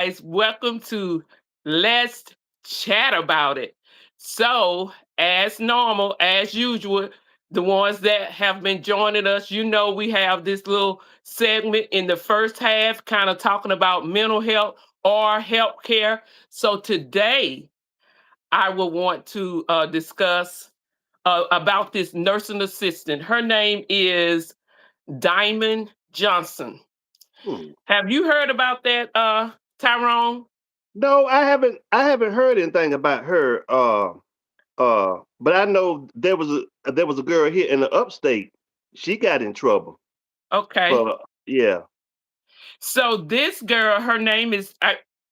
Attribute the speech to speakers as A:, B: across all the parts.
A: guys. Welcome to Let's Chat About It. So, as normal, as usual, the ones that have been joining us, we have this little segment in the first half, kind of talking about mental health or healthcare. So, today, I will want to discuss about this nursing assistant. Her name is Diamond Johnson.
B: Hmm.
A: Have you heard about that, Tyrone?
B: No, I haven't heard anything about her. But I know there was a girl here in the upstate. She got in trouble
A: Okay.
B: for yeah,
A: So this girl, her name is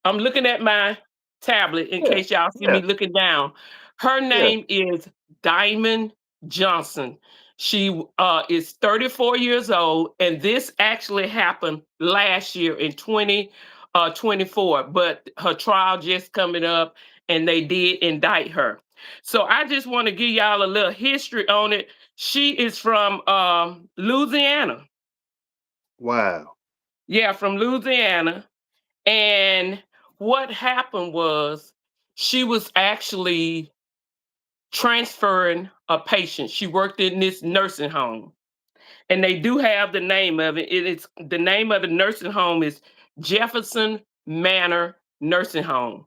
A: I'm looking at my tablet in
B: yeah,
A: case y'all see
B: yeah,
A: me looking down. Her
B: yeah.
A: name is Diamond Johnson. She is 34 years old, and this actually happened last year in 2024, but her trial just coming up and they did indict her. So I just want to give y'all a little history on it. She is from Louisiana.
B: Wow.
A: Yeah, from Louisiana. And what happened was she was actually transferring a patient. She worked in this nursing home. And they do have the name of it. It is the name of the nursing home is Jefferson Manor Nursing Home.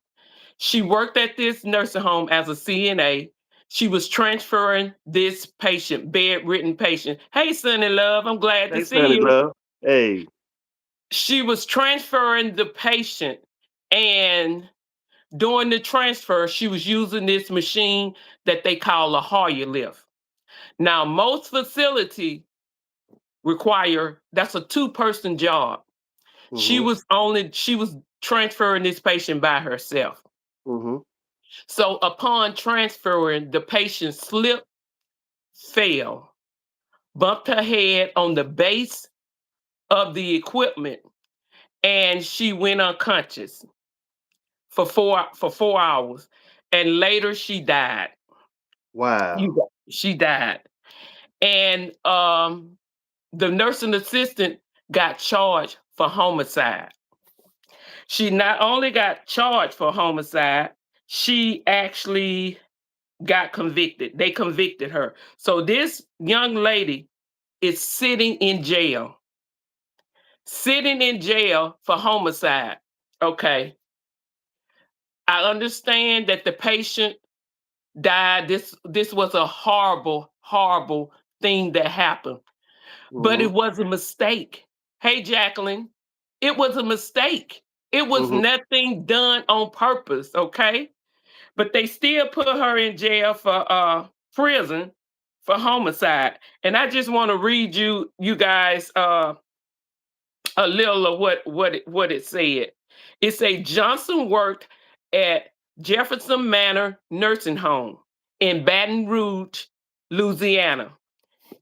A: She worked at this nursing home as a CNA. She was transferring this patient, bedridden patient. Hey, Sonny Love, I'm glad to
B: Hey,
A: see
B: Sonny
A: you.
B: Love. Hey,
A: She was transferring the patient, and during the transfer, she was using this machine that they call a Hoyer lift. Now, most facility require that's a two-person job.
B: mm-hmm,
A: She was transferring this patient by herself.
B: mm-hmm.
A: So upon transferring, the patient slipped, fell, bumped her head on the base of the equipment, and she went unconscious for 4 hours. And later she died.
B: Wow.
A: She died. And the nursing assistant got charged for homicide. She not only got charged for homicide, she actually got convicted. They convicted her. So this young lady is sitting in jail for homicide. Okay. I understand that the patient died. This was a horrible, horrible thing that happened. But
B: Mm-hmm,
A: it was a mistake. Hey, Jacqueline, it was a mistake. It was
B: mm-hmm.
A: nothing done on purpose, okay? But they still put her in jail for prison for homicide. And I just want to read you guys a little of what it said. It said Johnson worked at Jefferson Manor Nursing Home in Baton Rouge, Louisiana.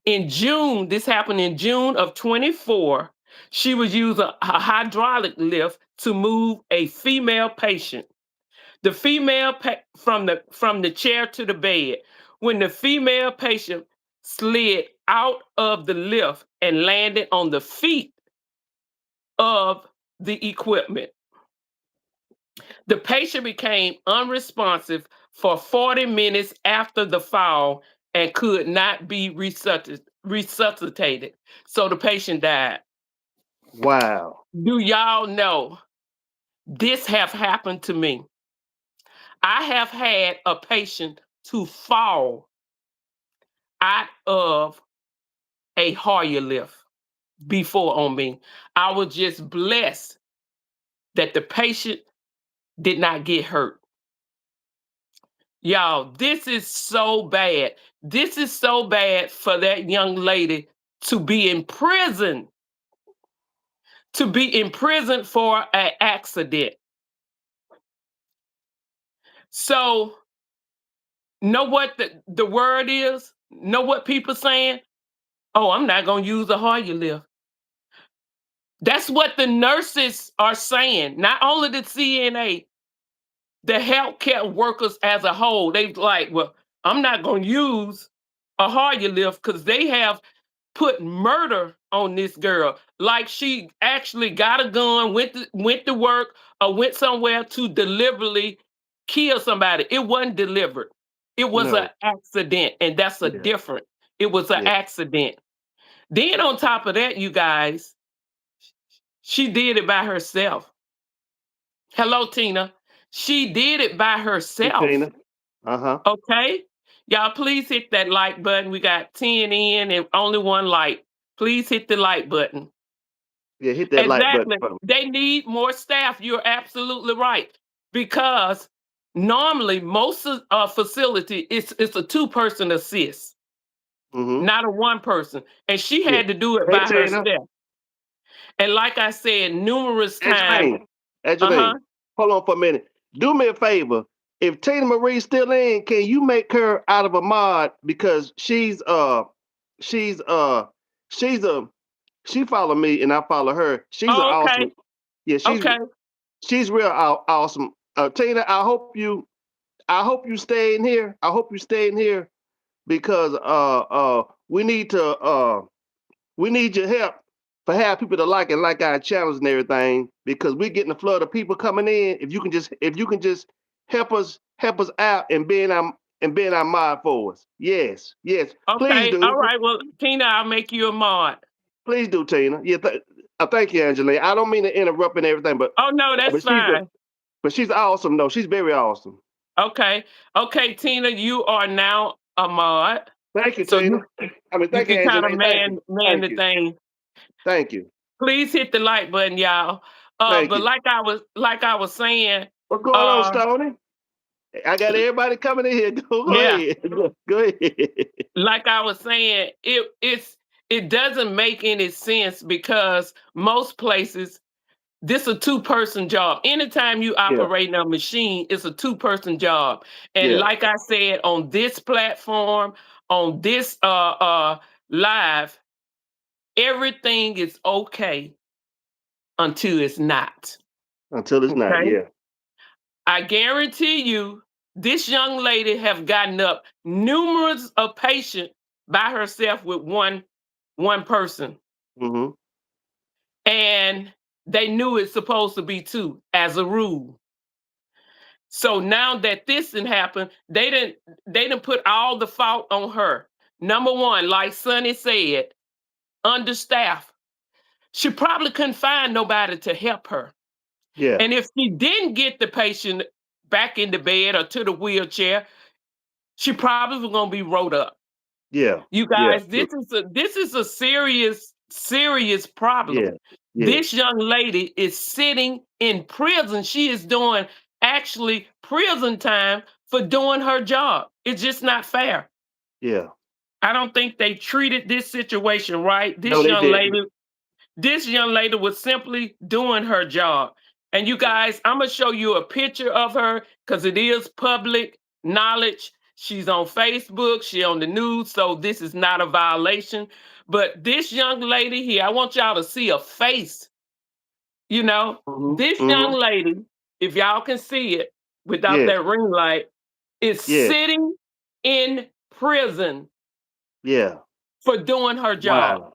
A: In June, this happened in June of 24, she was using a hydraulic lift to move a female patient. The from the chair to the bed. When the female patient slid out of the lift and landed on the feet of the equipment, the patient became unresponsive for 40 minutes after the fall and could not be resuscitated. So the patient died.
B: Wow.
A: Do y'all know this have happened to me? I have had a patient to fall out of a Hoyer lift before on me. I was just blessed that the patient did not get hurt. Y'all, this is so bad. This is so bad for that young lady to be in prison, for an accident. So, know what the word is? Know what people saying? Oh, I'm not going to use a Hoyer lift. That's what the nurses are saying. Not only the CNA, the healthcare workers as a whole. They like, well, I'm not going to use a Hoyer lift because they have put murder on this girl, like she actually got a gun, went to work, or went somewhere to deliberately kill somebody. It wasn't deliberate. It was an
B: No.
A: accident, and that's a
B: Yeah.
A: different. It was an
B: Yeah.
A: accident. Then on top of that, you guys, she did it by herself. Hello, Tina. She did it by
B: Hey,
A: herself.
B: Tina. Uh-huh.
A: Okay? Y'all, please hit that like button. We got 10 in and only one like. Please hit the like button.
B: Yeah, hit that like button
A: Exactly.
B: for me.
A: They need more staff. You're absolutely right. Because normally most facility it's a two-person assist,
B: Mm-hmm.
A: not a one person. And she
B: Yeah.
A: had to do it
B: Hey,
A: by
B: Tina.
A: herself. And like I said numerous times,
B: Angeline. Angeline. Hold on for a minute. Do me a favor. If Tina Marie's still in, can you make her out of a mod because she's she's a she follow me and I follow her. She's an
A: oh, okay,
B: awesome. Yeah,
A: okay,
B: she's real awesome. Tina, I hope you stay in here. I hope you stay in here because we need your help for have people to like our channels and everything because we're getting a flood of people coming in. If you can just help us out and being our mod for us. Yes, yes. Please
A: okay. All
B: do.
A: right. Well, Tina, I'll make you a mod.
B: Please do, Tina. Yeah, thank you, Angela. I don't mean to interrupt and everything,
A: Oh no, that's
B: but
A: fine.
B: she's awesome though. She's very awesome.
A: Okay. Okay, Tina, you are now a mod.
B: Thank you,
A: So
B: Tina. I mean,
A: you
B: thank you,
A: can kind
B: Angela.
A: of
B: Thank you.
A: man
B: Thank
A: the
B: you.
A: thing.
B: Thank you.
A: Please hit the like button, y'all.
B: Thank
A: But
B: you.
A: like I was saying,
B: What's going on,
A: uh
B: Stoney? I got everybody coming in here. Go
A: yeah,
B: ahead. Go ahead.
A: like I was saying, it doesn't make any sense because most places this a two-person job. Anytime you
B: Yeah,
A: operate a machine, it's a two-person job. And
B: yeah,
A: like I said, on this platform, on this live, everything is okay until it's not.
B: until it's not.
A: Okay.
B: Yeah,
A: I guarantee you, this young lady have gotten up numerous of patients by herself with one person.
B: mm-hmm.
A: And they knew it's supposed to be two as a rule. So now that this didn't happen, they didn't put all the fault on her. Number one, like Sonny said, understaffed. She probably couldn't find nobody to help her.
B: Yeah,
A: And if she didn't get the patient back in the bed or to the wheelchair, she probably was gonna be wrote up.
B: yeah,
A: You
B: yeah,
A: guys,
B: true.
A: this is a serious
B: Yeah,
A: problem.
B: yeah,
A: This young lady is sitting in prison. She is doing actually prison time for doing her job. It's just not fair.
B: yeah.
A: I don't think they treated this situation right.
B: No, they didn't.
A: This young lady was simply doing her job. And you guys, I'm gonna show you a picture of her because it is public knowledge. She's on Facebook, she on the news, so this is not a violation. But this young lady here, I want y'all to see a face. You know,
B: Mm-hmm.
A: this young
B: Mm-hmm.
A: lady, if y'all can see it without
B: Yes,
A: that ring light, is
B: yes,
A: sitting in prison
B: yeah.
A: for doing her job.
B: Wow.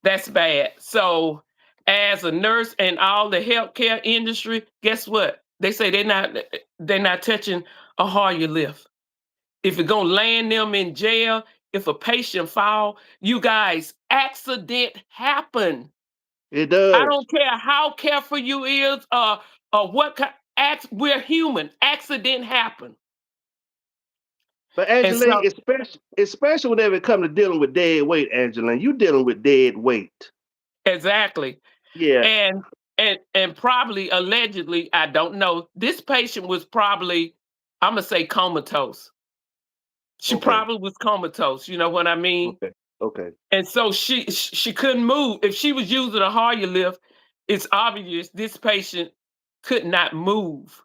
A: That's bad. So, as a nurse and all the healthcare industry, guess what? They say they're not touching a Hoyer lift. If you're gonna land them in jail, if a patient fall, you guys, accident happen.
B: It
A: I
B: does.
A: don't care how careful you is, or what we're human. Accident happen.
B: But
A: And
B: Angeline,
A: so
B: especially whenever it comes to dealing with dead weight, Angeline, you dealing with dead weight.
A: exactly.
B: Yeah.
A: And and probably allegedly, I don't know, this patient was probably, I'm gonna say comatose. She
B: Okay.
A: probably was comatose, you know what I mean?
B: Okay. Okay.
A: And so she couldn't move. If she was using a Hoyer lift, it's obvious this patient could not move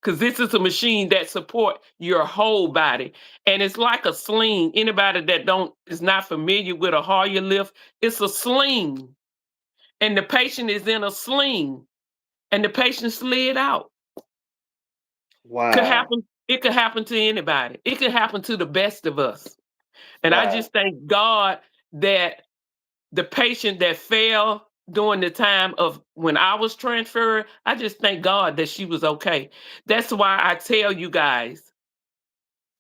A: because this is a machine that support your whole body, and it's like a sling. Anybody that don't is not familiar with a Hoyer lift, it's a sling, and the patient is in a sling, and the patient slid out. Could
B: Wow.
A: happen. It could happen to anybody. It could happen to the best of us. And I
B: Wow.
A: just thank God that the patient that fell during the time of when I was transferred, I just thank God that she was okay. That's why I tell you guys,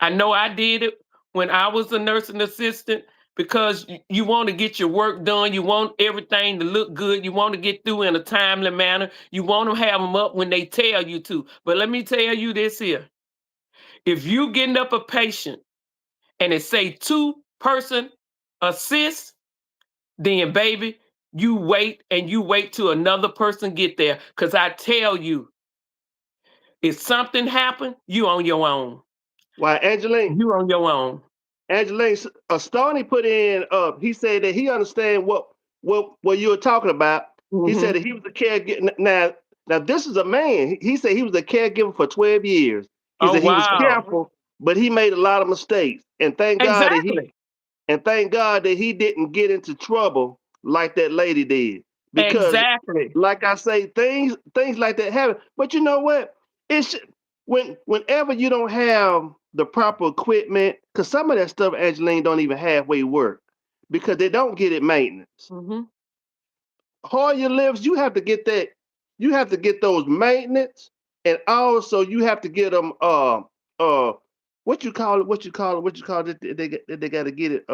A: I know I did it when I was a nursing assistant because you want to get your work done. You want everything to look good. You want to get through in a timely manner. You want to have them up when they tell you to. But let me tell you this here. If you getting up a patient and it say 2-person assist, then baby, you wait and you wait till another person get there. Cause I tell you, if something happen, you on your own.
B: Why, Angeline?
A: You on your own.
B: Angeline, Stoney put in. He said that he understand what you were talking about. He said
A: Hmm.
B: that he was a caregiver. Now this is a man. He said he was a caregiver for 12 years. He
A: Oh
B: said he was
A: wow.
B: careful, but he made a lot of mistakes.
A: Exactly.
B: And thank God that he didn't get into trouble like that lady did. Because,
A: Exactly.
B: like I say, things like that happen. But you know what? It's whenever you don't have the proper equipment, because some of that stuff, Angeline, don't even halfway work because they don't get it maintenance.
A: Hmm.
B: Hoyer lifts, you have to get that. You have to get those maintenance, and also you have to get them. What you call it? What you call it? What you call it? They got to get it.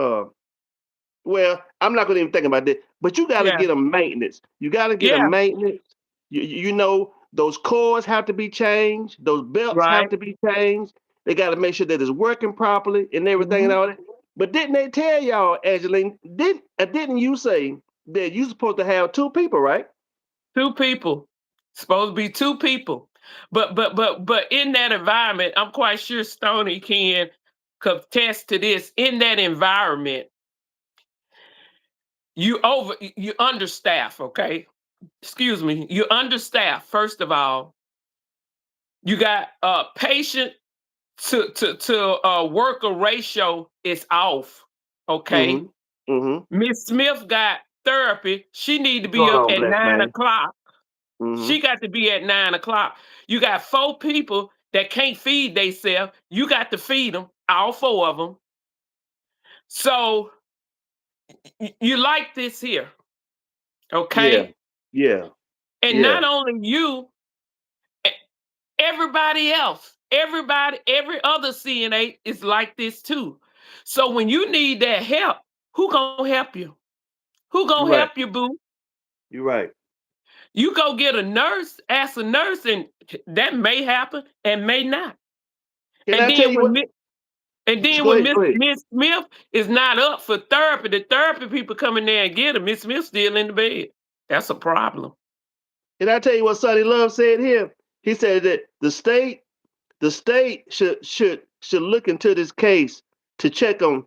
B: Well, I'm not going to even think about that. But you got to
A: Yeah.
B: get them maintenance. You got to get them
A: Yeah.
B: maintenance. You know those cords have to be changed. Those belts have
A: Right.
B: to be changed. They got to make sure that it's working properly and everything and
A: Hmm.
B: all that. But didn't they tell y'all, Angeline? Didn't you say that you supposed to have 2 people, right?
A: 2 people. Supposed to be 2 people. But in that environment, I'm quite sure Stony can contest to this. In that environment, you understaff, okay? Excuse me. You understaff, first of all. You got patient to worker ratio is off. Okay.
B: Mm-hmm. Mm-hmm.
A: Miss Smith got therapy. She need to be
B: Going
A: up
B: on,
A: at
B: black
A: nine
B: man.
A: o'clock.
B: Mm-hmm.
A: She got to be at 9 o'clock. You got 4 people that can't feed themselves. You got to feed them, all 4 of them. So you like this here,
B: Yeah.
A: okay?
B: Yeah.
A: And
B: Yeah.
A: not only you, e- everybody else, every other CNA is like this too. So when you need that help, who gonna help you? Who
B: You're
A: gonna
B: right.
A: help you, boo?
B: You're right.
A: You go get a nurse, ask a nurse, and that may happen and may not.
B: Can
A: And
B: I tell
A: then
B: you what? Go
A: when
B: ahead. Go ahead.
A: Miss Smith is not up for therapy, the therapy people come in there and get her. Miss Smith still in the bed. That's a problem.
B: Can I tell you what Sonny Love said here? He said that the state should look into this case to check on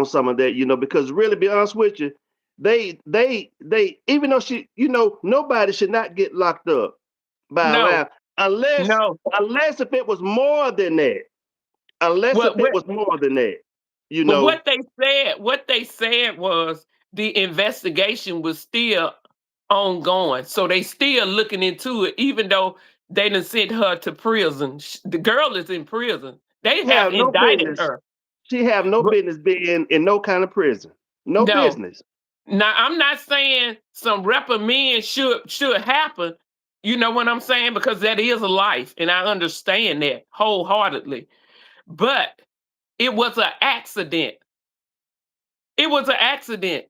B: some of that, because really be honest with you, they even though nobody should not get locked up by a
A: No,
B: lie unless
A: no.
B: unless if it was more than that. Unless if
A: What
B: it
A: what
B: was more than that, you
A: but
B: know.
A: what they said was the investigation was still ongoing. So they still looking into it, even though they done sent her to prison. The girl is in prison. They have
B: Have no
A: indicted
B: business.
A: her.
B: She have no
A: But
B: business being in no kind of prison. No
A: no.
B: business.
A: Now, I'm not saying some reprimand should happen. You know what I'm saying? Because that is a life, and I understand that wholeheartedly. But it was an accident. It was an accident.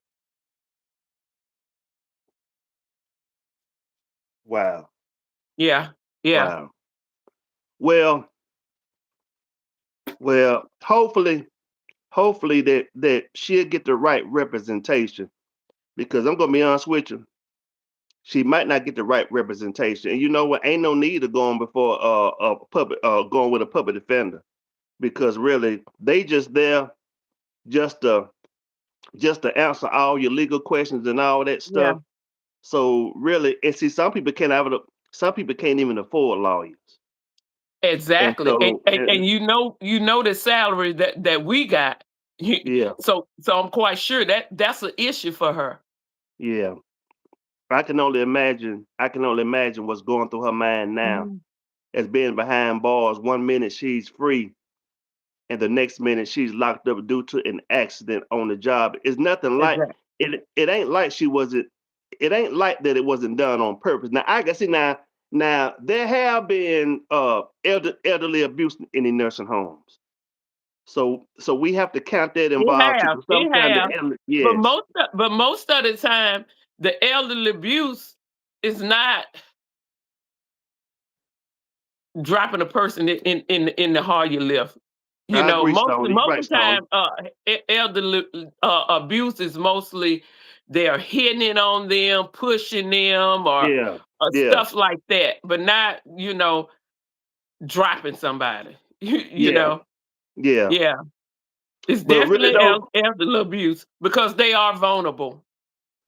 B: Wow.
A: Yeah, yeah,
B: Wow. Well, hopefully that she'll get the right representation, because I'm gonna be honest with you, she might not get the right representation. And you know what? Ain't no need of going before a public going with a public defender, because really they just there just to answer all your legal questions and all that
A: yeah.
B: stuff. So really, and see, some people can't even afford lawyers, and
A: Exactly. And,
B: so
A: and and you know the salary that we got.
B: yeah,
A: So I'm quite sure that that's an issue for her.
B: yeah. I can only imagine. I can only imagine what's going through her mind now,
A: Mhm.
B: as being behind bars. One minute she's free, and the next minute she's locked up due to an accident on the job. It's nothing like
A: Exactly.
B: it ain't like she wasn't it ain't like that it wasn't done on purpose. Now I can see now there have been elderly abuse in the nursing homes. So we have to count that
A: It
B: involved too.
A: have,
B: 'Cause
A: it
B: sometimes
A: have.
B: the elderly,
A: But
B: yes.
A: most of the time, the elderly abuse is not dropping a person in the hard you lift. You
B: I
A: know,
B: agree,
A: most
B: Stone. You're
A: most
B: right,
A: of the
B: Stone.
A: time, elderly abuse is mostly they're hitting it on them, pushing them, or
B: Yeah, yeah,
A: stuff like that, but not dropping somebody. You
B: yeah,
A: know,
B: yeah.
A: yeah, it's
B: But really
A: definitely
B: though,
A: elderly abuse because they are vulnerable.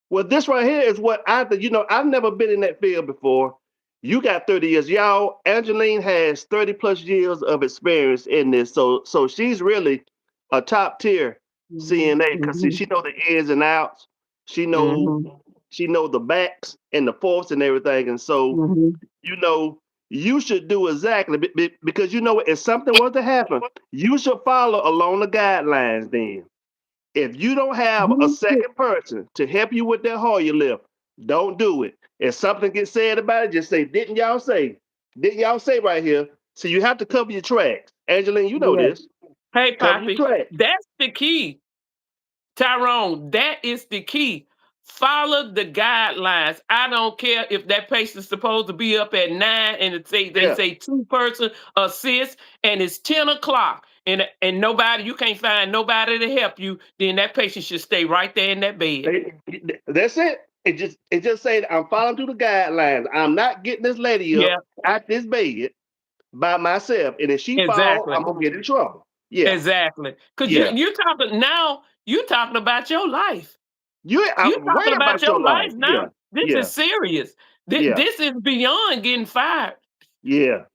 B: well, this right here is what I think. I've never been in that field before. You got 30 years. Y'all, Angeline has 30 plus years of experience in this. So she's really a top tier
A: Mhm,
B: CNA because
A: mhm,
B: she know the ins and outs. She know
A: mhm,
B: she know the backs and the force and everything. And so,
A: mhm.
B: you know, you should do exactly because if something was to happen, you should follow along the guidelines then. If you don't have a
A: You should-
B: second person to help you with that Hoyer lift, don't do it. If something gets said about it, just say, "Didn't y'all say? Didn't y'all say right here?" So you have to cover your tracks. Angeline, you know
A: Yeah.
B: this.
A: Hey,
B: Cover your
A: Poppy,
B: tracks.
A: that's the key. Tyrone, that is the key. Follow the guidelines. I don't care if that patient's supposed to be up at 9 and they
B: Yeah.
A: say two-person assist and it's 10 o'clock and nobody, you can't find nobody to help you, then that patient should stay right there in that bed.
B: That's it. It just said I'm following through the guidelines. I'm not getting this lady up
A: Yeah,
B: at this bed by myself. And if she fall,
A: exactly.
B: I'm gonna get in trouble. Yeah,
A: Exactly. Because
B: yeah.
A: you talking about your life. You
B: I'm
A: talking
B: worried
A: about
B: about your
A: your
B: life.
A: life now.
B: Yeah,
A: This
B: yeah,
A: is serious.
B: yeah,
A: This is beyond getting fired.
B: yeah,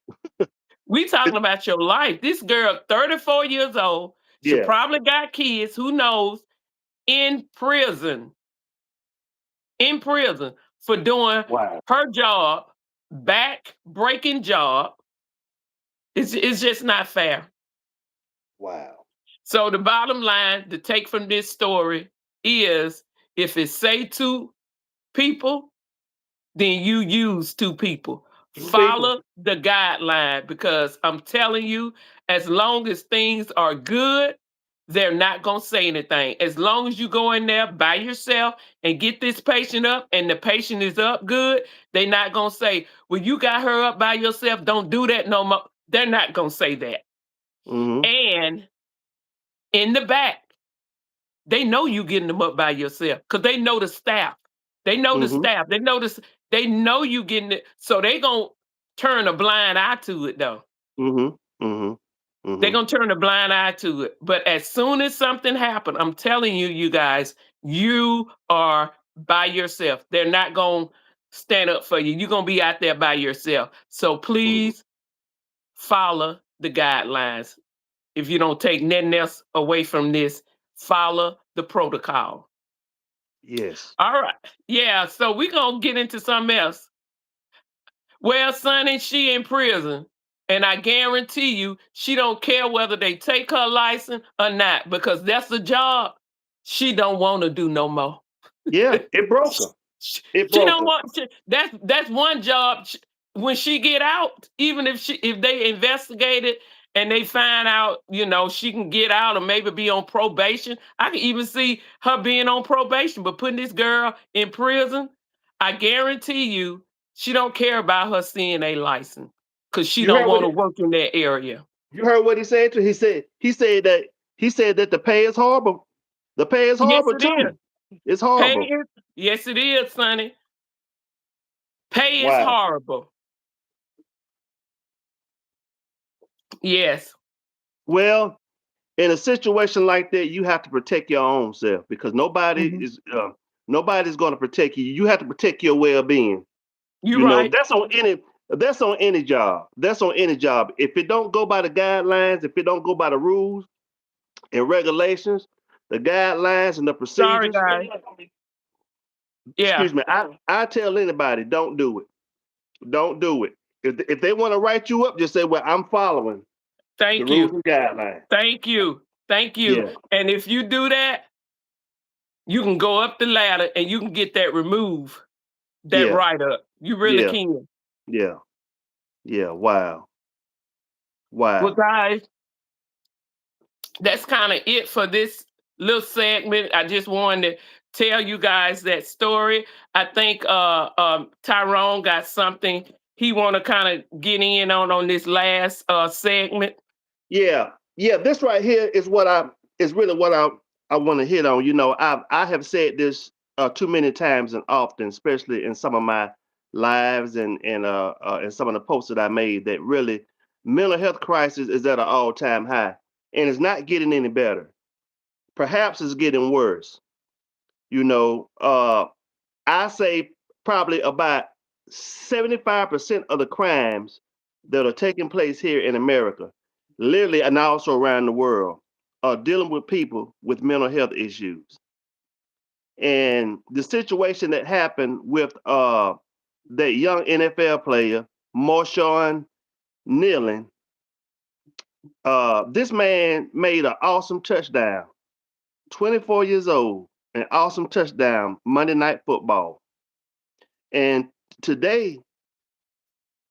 A: We talking about your life. This girl, 34 years old, she
B: yeah.
A: probably got kids, who knows, in prison, in prison for doing
B: Wow.
A: her job, back breaking job. It's just not fair.
B: Wow.
A: So the bottom line to take from this story is if it say two people, then you use two people.
B: Two people.
A: Follow the guideline because I'm telling you, as long as things are good, they're not going to say anything. As long as you go in there by yourself and get this patient up and the patient is up good, they're not going to say, well, you got her up by yourself. Don't do that no more. They're not going to say that.
B: Mm-hmm.
A: And in the back, they know you getting them up by yourself because they know the staff. They know the
B: Mm-hmm.
A: staff. They know you getting it. So they gonna turn a blind eye to it though.
B: Mm-hmm. Mm-hmm.
A: They're
B: Mm-hmm.
A: gonna turn a blind eye to it. But as soon as something happened, I'm telling you, you guys, you are by yourself. They're not gonna stand up for you. You're gonna be out there by yourself. So
B: Mm-hmm.
A: please follow the guidelines. If you don't take nothing else away from this, follow the protocol.
B: Yes.
A: All right. Yeah. So we're gonna get into something else. Well, Sonny, she in prison. And I guarantee you, she don't care whether they take her license or not, because that's the job she don't want to do no more.
B: Yeah. It broke her.
A: She
B: It
A: she
B: broke
A: don't
B: her.
A: want that's one job. When she get out, even if they investigate it and they find out, she can get out or maybe be on probation. I can even see her being on probation, but putting this girl in prison, I guarantee you, she don't care about her CNA license because she
B: You
A: don't
B: heard what
A: want to
B: he,
A: work in that area.
B: you heard what he said to? He said that the pay is horrible. The pay is
A: Yes,
B: horrible
A: it is.
B: too. It's
A: Pay
B: horrible.
A: is yes, it is, Sonny. Pay is
B: Wow.
A: horrible. Yes.
B: Well, in a situation like that, you have to protect your own self because
A: Mhm.
B: nobody's going to protect you. You have to protect your well-being.
A: You right.
B: That's on any job. That's on any job. If it don't go by the guidelines, if it don't go by the rules and regulations, the guidelines and the
A: Sorry,
B: procedures,
A: guys. Yeah.
B: excuse me, I tell anybody, don't do it. Don't do it. If they want to write you up, just say, well, I'm following. The
A: Thank
B: rules
A: you.
B: and guidelines.
A: Thank you. Thank you.
B: Yeah,
A: And if you do that, you can go up the ladder and you can get that remove that
B: yeah,
A: write up. You really
B: yeah,
A: can.
B: yeah, yeah. Wow,
A: Well,
B: wow.
A: guys, that's kind of it for this little segment. I just wanted to tell you guys that story. I think Tyrone got something he want to kind of get in on this last segment.
B: Yeah, yeah. This right here is what is really what I want to hit on. You know, I have said this too many times and often, especially in some of my lives and some of the posts that I made. That really mental health crisis is at an all time high, and it's not getting any better. Perhaps it's getting worse. You know, I say probably about 75% of the crimes that are taking place here in America, literally and also around the world, are dealing with people with mental health issues. And the situation that happened with that young NFL player, Marshawn Kneeling, this man made an awesome touchdown, 24 years old, an awesome touchdown, Monday Night Football. And today,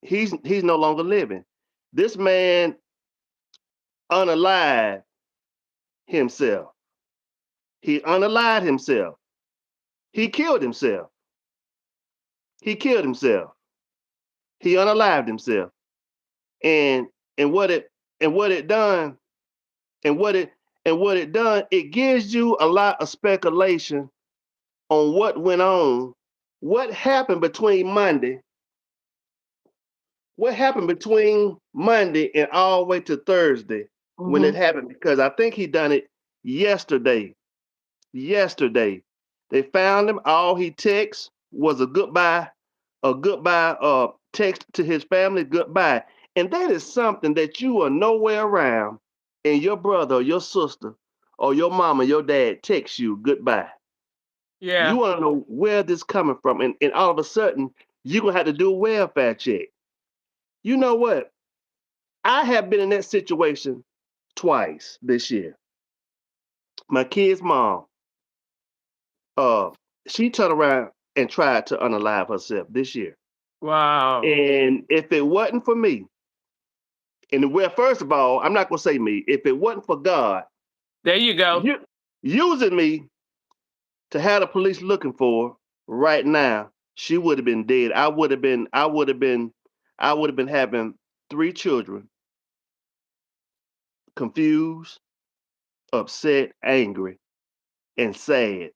B: he's no longer living. This man unalived himself. He unalived himself. He killed himself. He killed himself. He unalived himself. And and what it and what it done and what it done, it gives you a lot of speculation on what went on, what happened between Monday, what happened between Monday and all the way to Thursday when it
A: Hmm.
B: happened, because I think he done it yesterday. Yesterday. They found him. All he texts was a goodbye text to his family, goodbye. And that is something that you are nowhere around, and your brother or your sister or your mama, your dad texts you goodbye. You
A: Yeah.
B: want to know where this coming from, and all of a sudden you're gonna have to do a welfare check. You know what? I have been in that situation twice this year. My kid's mom, uh, she turned around and tried to unalive herself this year.
A: Wow.
B: And if it wasn't for me, and well, first of all, I'm not gonna say me. If it wasn't for God,
A: There you go.
B: you using me to have the police looking for her right now, she would have been dead. I would have been having three children, confused, upset, angry, and sad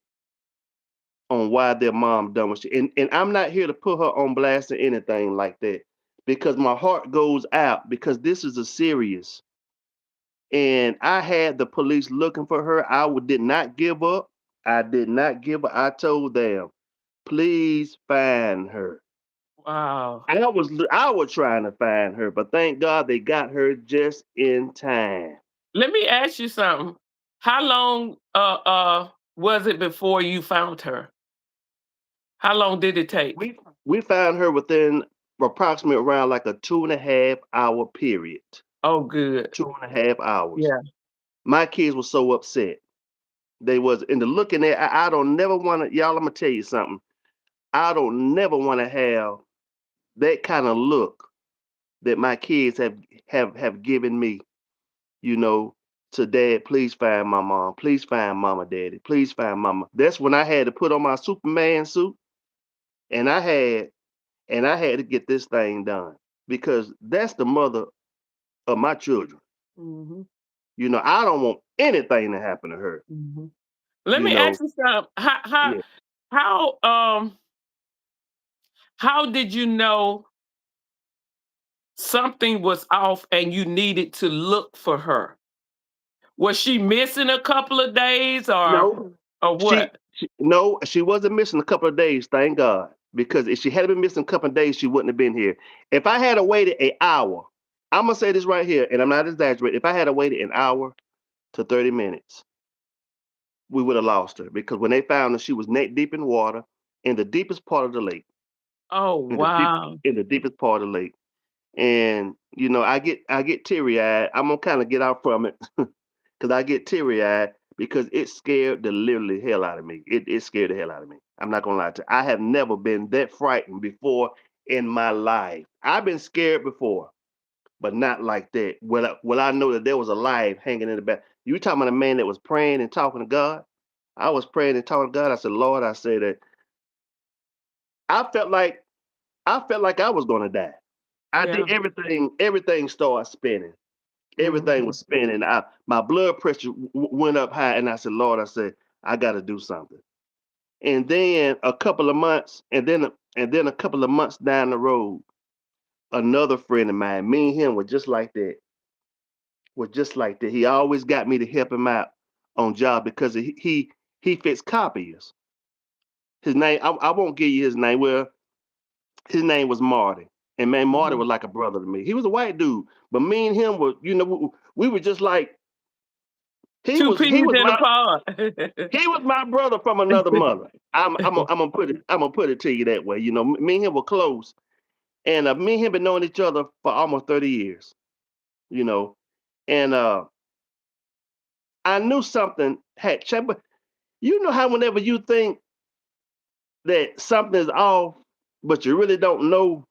B: on why their mom done what she. And I'm not here to put her on blast or anything like that, because my heart goes out, because this is a serious. And I had the police looking for her. Did not give up. I did not give up. I told them, please find her.
A: Wow.
B: I was trying to find her, but thank God they got her just in time.
A: Let me ask you something. How long was it before you found her? How long did it take?
B: We found her within approximately around like a 2.5 hour period.
A: Oh, good.
B: 2.5 hours.
A: Yeah.
B: My kids were so upset. They was in the looking at. I don't never want to. Y'all, I'm gonna tell you something. I don't never want to have that kind of look that my kids have given me. You know, to dad, please find my mom. Please find mama, daddy. Please find mama. That's when I had to put on my Superman suit, and I had to get this thing done, because that's the mother of my children.
A: Mhm.
B: You know, I don't want anything to happen to her.
A: Mhm. Let
B: You
A: me
B: know,
A: ask you something.
B: yeah.
A: How how did you know something was off and you needed to look for her? Was she missing a couple of days
B: No,
A: or what?
B: no, she wasn't missing a couple of days, thank God. Because if she had been missing a couple of days, she wouldn't have been here. If I had waited an hour, I'm gonna say this right here, and I'm not exaggerating. If I had waited an hour to 30 minutes, we would have lost her, because when they found her, she was neck deep in water in the deepest part of the lake.
A: Oh,
B: In the deep
A: wow.
B: in the deepest part of the lake. and I get teary eyed. I'm gonna kind of get out from it because I get teary eyed because it scared the literally hell out of me. It scared the hell out of me. I'm not gonna lie to you. I have never been that frightened before in my life. I've been scared before, but not like that. Well, I know that there was a life hanging in the back. You talking about a man that was praying and talking to God? I was praying and talking to God. I said, Lord, I said that I felt like I was gonna die. I did
A: Yeah.
B: everything started spinning. Everything
A: Mhm.
B: was spinning. My blood pressure went up high, and I said, Lord, I said, I got to do something. And then a couple of months, and then a couple of months down the road, another friend of mine, me and him were just like that. Were just like that. He always got me to help him out on job because he fixed copiers. His name, I won't give you his name. Well, his name was Marty. And man, Marty
A: Mhm.
B: was like a brother to me. He was a white dude, but me and him were, we were just like he
A: Two
B: was he
A: peas
B: was
A: in a
B: my
A: pod.
B: he was my brother from another mother. I'm gonna put it to you that way. Me and him were close, and me and him been knowing each other for almost 30 years. You know, and I knew something had changed. But you know how whenever you think that something is off, but you really don't know,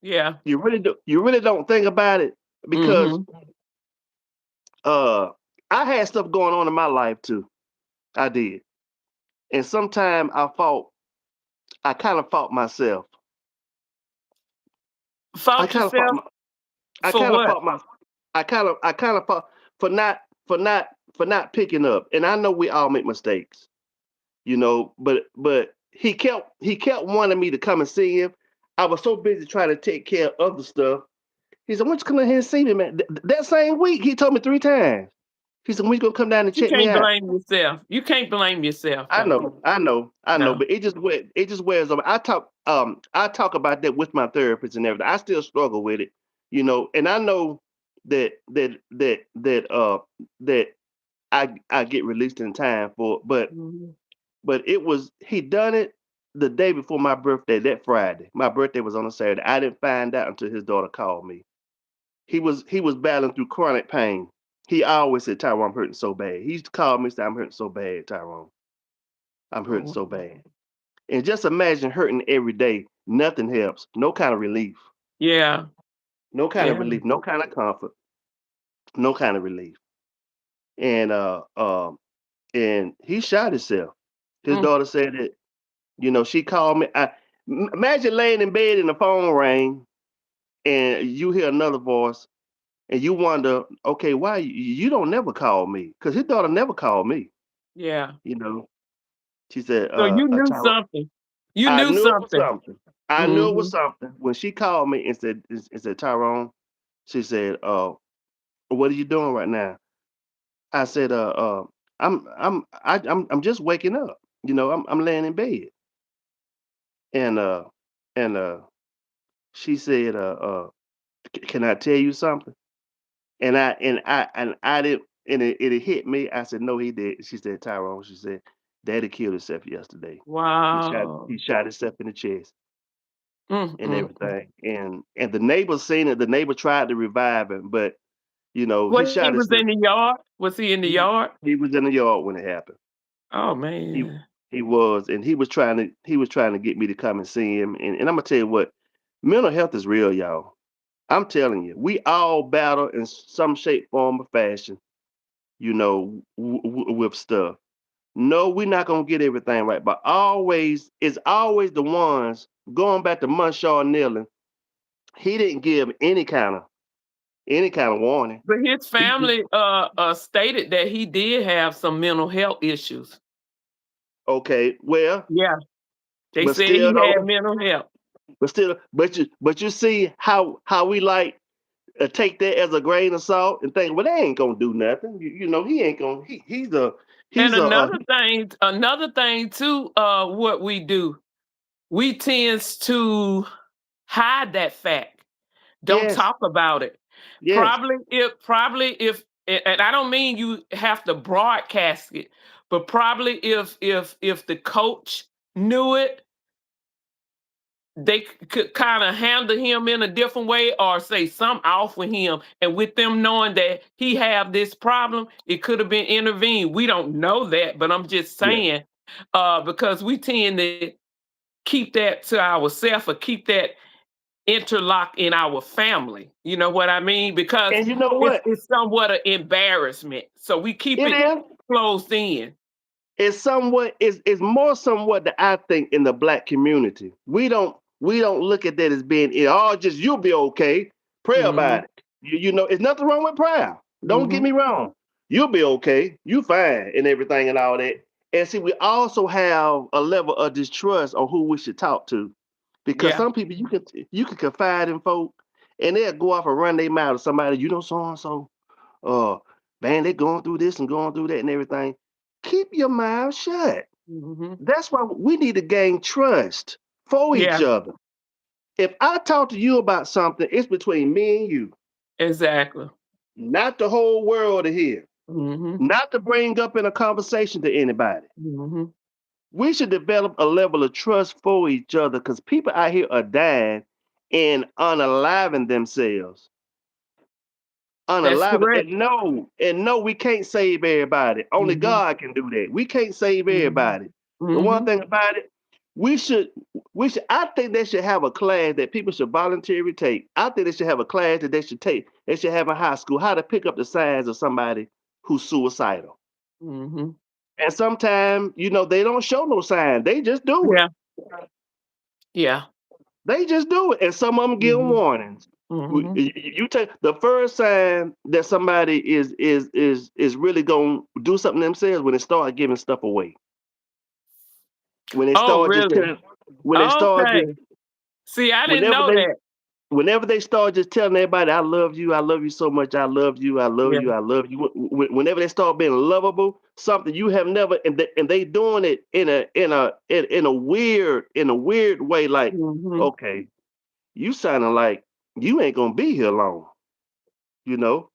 A: Yeah.
B: you really don't think about it because
A: Mhm.
B: uh I had stuff going on in my life too. I did. And sometimes I kind of fought myself. I
A: Fault
B: kind of fought
A: yourself
B: my, I
A: for
B: kind of
A: what?
B: fought my, I kind of fought for not, for not picking up. And I know we all make mistakes, but he kept wanting me to come and see him. I was so busy trying to take care of other stuff. He said, "Why don't you come in here and see me, man?" That same week, he told me 3 times. He said, "When you gonna come down and
A: You
B: check me
A: can't
B: out?"
A: blame yourself. You can't blame yourself
B: I
A: though.
B: know, I know, I know,
A: No.
B: but it just wears on me. I talk about that with my therapist and everything. I still struggle with it, and I know that I get released in time for,
A: Mhm.
B: but he done it the day before my birthday, that Friday. My birthday was on a Saturday. I didn't find out until his daughter called me. He was battling through chronic pain. He always said, "Tyrone, I'm hurting so bad." He used to call me and say, "I'm hurting so bad, Tyrone. I'm hurting
A: Oh,
B: so bad." And just imagine hurting every day. Nothing helps. No kind of relief.
A: yeah.
B: No kind of
A: Yeah.
B: relief. No kind of comfort. No kind of relief. And he shot himself. His
A: Mm.
B: daughter said that, she called me. Imagine laying in bed and the phone rang and you hear another voice and you wonder, okay, why you don't never call me? Because his daughter never called me.
A: Yeah.
B: You know, she said,
A: So you knew
B: Tyra,
A: something. You
B: I
A: knew
B: knew it was
A: something.
B: something. I knew it was
A: Mhm.
B: something when she called me and said, Tyrone. She said, what are you doing right now? I said, I'm just waking up. I'm laying in bed. And and she said, can I tell you something? And I didn't, and it hit me. I said, no, he did. She said, Tyrone. She said, Daddy killed himself yesterday. He shot
A: Wow.
B: he shot himself in the chest and
A: Mm.
B: everything. And the neighbor seen it. The neighbor tried to revive him, but he
A: Well, he
B: shot
A: was
B: himself.
A: in the yard? Was he in the
B: He
A: yard?
B: he was in the yard when it happened.
A: Oh,
B: He
A: man.
B: he was, and he was trying to get me to come and see him. And I'm gonna tell you what, mental health is real, y'all. I'm telling you, we all battle in some shape, form, or fashion. With stuff. No, we're not gonna get everything right, but it's always the ones going back to Munshaw Kneeling. He didn't give any kind of warning.
A: But his
B: He just
A: family, stated that he did have some mental health issues.
B: okay. Well,
A: Yeah, they
B: but
A: said
B: still
A: he had
B: though,
A: mental health.
B: but you see how we like take that as a grain of salt and think, well, they ain't gonna do nothing. He ain't gonna.
A: And
B: He's a
A: another thing too, what we do, we tends to hide that fact. Don't
B: yes,
A: talk about it.
B: yes,
A: Probably if and I don't mean you have to broadcast it, but probably if the coach knew it, they could kind of handle him in a different way or say something off with him. And with them knowing that he have this problem, it could have been intervened. We don't know that, but I'm just
B: Yeah.
A: saying, because we tend to keep that to ourselves or keep that interlock in our family. You know what I mean? Because
B: And you know
A: it's
B: what?
A: it's somewhat an embarrassment. So we keep
B: It
A: it
B: is.
A: closed in.
B: It's somewhat. It's more somewhat that I think in the black community. We don't look at that as being oh just you'll be okay. Pray
A: Hmm.
B: about it. You know, it's nothing wrong with prayer. Don't get
A: Hmm.
B: me wrong. You'll be okay. You fine and everything and all that. And see, we also have a level of distrust on who we should talk to, because
A: Yeah.
B: some people you can confide in folk, and they'll go off and run their mouth to somebody. You know, so and so. Uh, man, they going through this and going through that and everything. Keep your mouth shut.
A: Hmm.
B: That's why we need to gain trust for each
A: Yeah.
B: other. If I talk to you about something, it's between me and you,
A: Exactly.
B: not the whole world to hear,
A: Hmm.
B: not to bring up in a conversation to anybody.
A: Hmm.
B: We should develop a level of trust for each other, because people out here are dying and unaliving themselves.
A: That's
B: Unalive
A: correct.
B: and no, we can't save everybody. Only
A: Hmm.
B: God can do that. We can't save
A: Hmm.
B: everybody. But one
A: Hmm.
B: thing about it, we should I think they should have a class that people should voluntarily take. I think they should have a class that they should have in high school, how to pick up the signs of somebody who's suicidal.
A: Hmm.
B: And sometimes, they don't show no sign. They just do it.
A: Yeah. Yeah.
B: They just do it. And some of them give
A: Hmm.
B: warnings.
A: Hmm.
B: You take the first sign that somebody is really gonna do something themselves when they start giving stuff away. When they
A: Oh,
B: start just
A: really?
B: telling, when they start just
A: Okay. See, I didn't
B: whenever
A: know
B: they
A: that.
B: whenever they start just telling everybody, I love you so much, I love you, I love
A: Yeah.
B: you, I love you. Whenever they start being lovable, something you have never, and they doing it in a weird way, like,
A: Hmm.
B: okay, you sounding like you ain't gonna be here long, you know.